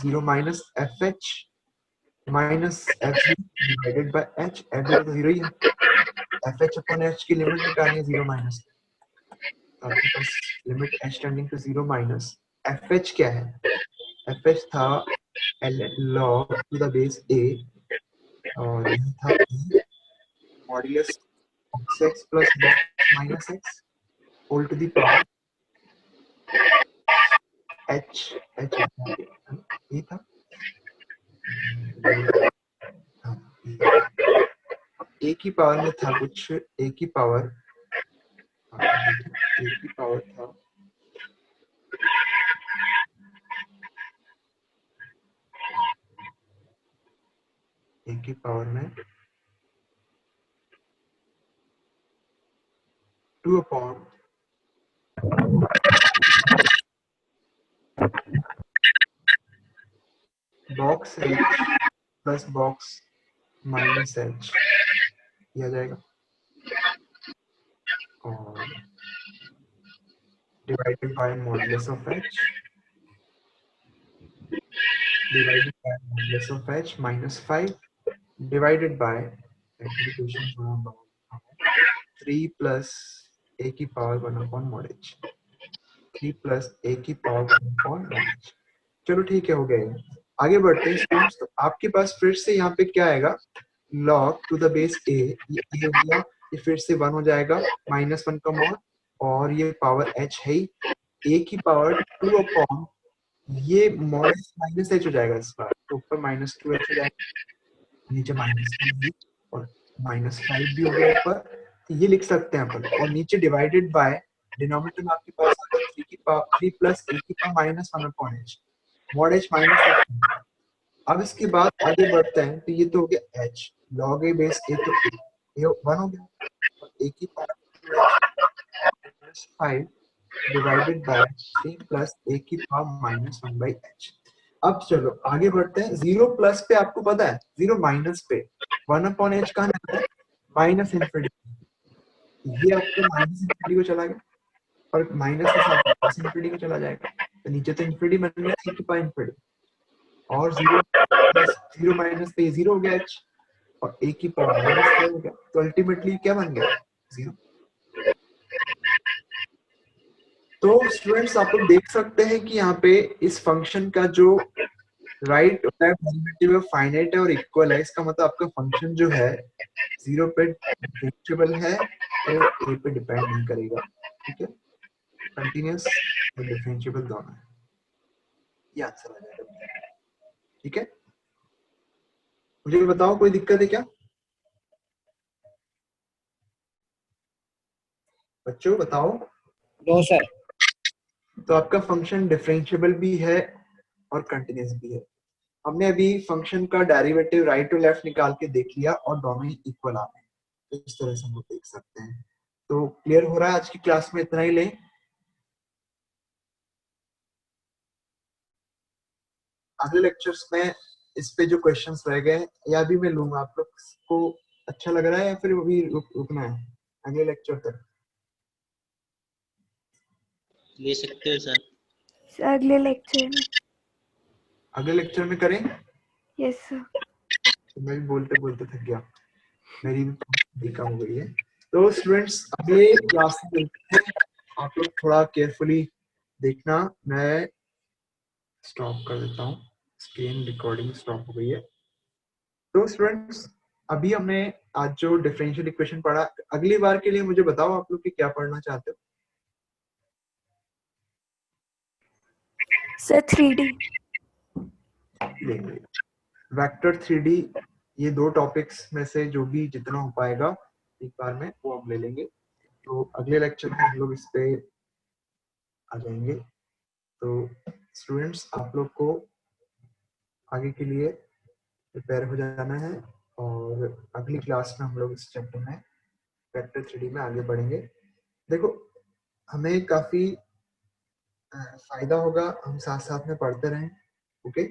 0 minus F H minus F divided by H. F तो 0 ही है, एफ एच अपॉन एच की लिमिट निकालनी है 0 माइनस। तो आपके पास limit H tending to 0 minus F H क्या है? एफ एच था log to the base a, और ये था modulus x plus minus x whole to the power h h ये था। a की पावर में था कुछ, a की पावर था a की पावर में 2 upon box h plus box minus h किया जाएगा, और divided by modulus of h divided by modulus of h minus 5 divided by multiplication 3 plus a की power 1 upon mod h, 3 plus a की power 1 upon mod h। चलो ठीक है, हो गया ये। आगे बढ़ते हैं स्टूडेंट्स। तो आपके पास फिर से यहाँ पे क्या आएगा? log to the base a, ये हो गया, ये फिर से 1 हो जाएगा, -1 का mod, और ये पावर h है ही, a की पावर 2 अपॉन ये मॉडल्स माइनस एच हो जाएगा इस बार, तो ऊपर -2h हो जाएगा, नीचे -3 और -5 भी हो गया ऊपर, तो ये लिख सकते हैं अपन, और नीचे डिवाइडेड बाय डिनोमिनेटर में आपके पास 3 प्लस a की power -1 upon h, mod h minus. अब इसके बाद आगे बढ़ते हैं, तो ये तो हो गया h log a base a, तो ये 1 हो गया, और a की power -5 divided by 3 plus a की पावर -1 बाय h। अब चलो आगे बढ़ते हैं। 0 प्लस पे आपको पता है, 0 माइनस पे 1 अपॉन h कहाँ जाता है? माइनस इन्फिनिटी, ये आपको माइनस इन्फिनिटी को चला गया, और माइनस के साथ प्लस इन्फिनिटी को चला जाएगा, तो नीचे तो इन्फिनिटी बन गया a की पावर इन्फिनिटी, और 0 प्लस 0 माइनस पे 0 हो गया h, और a की पावर -5 हो गया, तो अल्टीमेटली क्या बन गया? 0। तो स्टूडेंट्स आप लोग देख सकते हैं कि यहाँ पे इस फंक्शन का जो राइट डेरिवेटिव है फाइनाइट है और इक्वल है, इसका मतलब आपका फंक्शन जो है 0 पे डिफरेंशिएबल है और a पे डिपेंड नहीं करेगा, ठीक है, कंटीन्यूअस और डिफरेंशिएबल दोनों है, ये आंसर आ जाएगा, ठीक है। मुझे बताओ कोई दिक्कत है क्या बच्चों, बताओ। No sir. तो आपका फंक्शन डिफरेंशिएबल भी है और कंटीन्यूअस भी है। हमने अभी फंक्शन का डेरिवेटिव राइट टू लेफ्ट निकाल के देख लिया और दोनों ही इक्वल आ रहे हैं, तो इस तरह से हम लोग देख सकते हैं। तो क्लियर हो रहा है, आज की क्लास में इतना ही लें। अगले लेक्चर्स में इस पे जो क्वेश्चंस रह गए या भी मैं लूंगा, आप लोग को अच्छा लग रहा है या फिर अभी रुकना है अगले लेक्चर तक? ले सकते हो सर। अगले लेक्चर में। अगले लेक्चर में करें? Yes sir. तो मैं भी बोलते बोलते थक गया, मेरी भी कम हो गई है। तो स्टूडेंट्स अगले क्लास में मिलते हैं, आप लोग थोड़ा केयरफुली देखना। मैं स्टॉप कर देता हूँ, स्क्रीन रिकॉर्डिंग स्टॉप हो गई है। तो स्टूडेंट्स अभी हमने आज जो डिफरेंशियल इक्वेशन पढ़ा, अगली बार के लिए मुझे बताओ आप लोग कि क्या पढ़ना चाहते हो? Sir 3D। लेंगे। वेक्टर 3D, ये 2 टॉपिक्स में से जो भी जितना हो पाएगा एक बार में वो हम ले लेंगे। तो अगले लेक्चर में हम लोग इस पे आ जाएंगे। तो स्टूडेंट्स आप लोग को आगे के लिए प्रिपेयर हो जाना है और अगली क्लास में हम लोग इस चैप्टर में वेक्टर 3D में आगे बढ़ेंगे। देखो हमें काफी फायदा होगा, हम साथ साथ में पढ़ते रहें। ओके,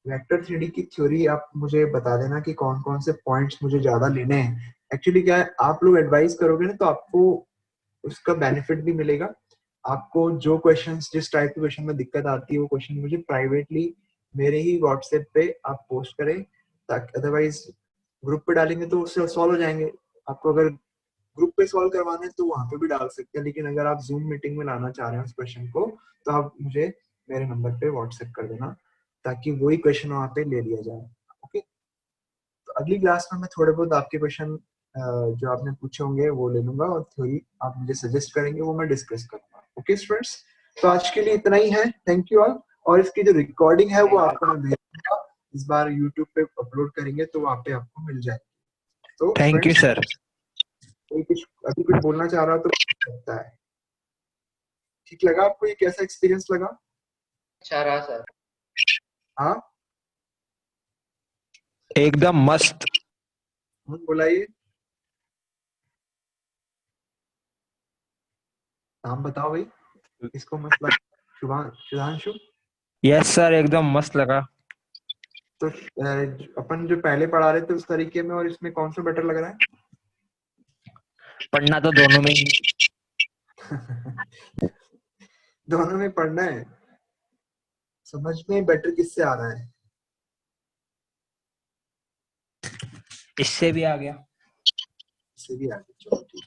वेक्टर 3D की थ्योरी आप मुझे बता देना कि कौन कौन से पॉइंट्स मुझे ज्यादा लेने हैं। एक्चुअली क्या है, आप लोग एडवाइस करोगे ना तो आपको उसका बेनिफिट भी मिलेगा। आपको जो क्वेश्चंस, जिस टाइप के क्वेश्चन में दिक्कत आती है वो क्वेश्चन मुझे प्राइवेटली मेरे ही व्हाट्सएप पे आप पोस्ट करें, ताकि अदरवाइज ग्रुप पे डालेंगे तो उससे सॉल्व हो जाएंगे। आपको अगर ग्रुप पे सॉल्व करवाना है तो वहां पे भी डाल सकते हैं, लेकिन अगर आप जूम मीटिंग में लाना चाह रहे हैं उस क्वेश्चन को तो आप मुझे मेरे नंबर पे व्हाट्सएप कर देना, ताकि वही क्वेश्चन वहां पे ले लिया जाए। ओके, तो अगली क्लास में मैं थोड़े बहुत आपके क्वेश्चन जो आपने पूछे होंगे वो ले लूंगा और थ्योरी आप मुझे सजेस्ट करेंगे वो मैं डिस्कस करूंगा। ओके स्टूडेंट्स, तो आज के लिए इतना ही है। Thank you all. और इसकी जो रिकॉर्डिंग है वो आपको मैं भेज दूंगा, इस बार यूट्यूब पे अपलोड करेंगे तो वहाँ पे आपको मिल जाएगी। तो थैंक यू फ्रेंड्स, सर। कोई कुछ अभी कुछ बोलना चाह रहा हो तो बोल सकता है। ठीक लगा आपको? ये कैसा एक्सपीरियंस लगा? अच्छा रहा सर। हाँ, एकदम मस्त। बुलाइए, नाम बताओ भाई, इसको मत लगा। शुभांशु। यस सर, एकदम मस्त लगा। तो अपन जो पहले पढ़ा रहे थे उस तरीके में और इसमें कौन सा बेटर लग रहा पढ़ना तो दोनों में ही। है? दोनों में पढ़ना है, समझ में बेटर किससे आ रहा है? इससे भी आ गया। इससे भी आगे, चलो ठीक।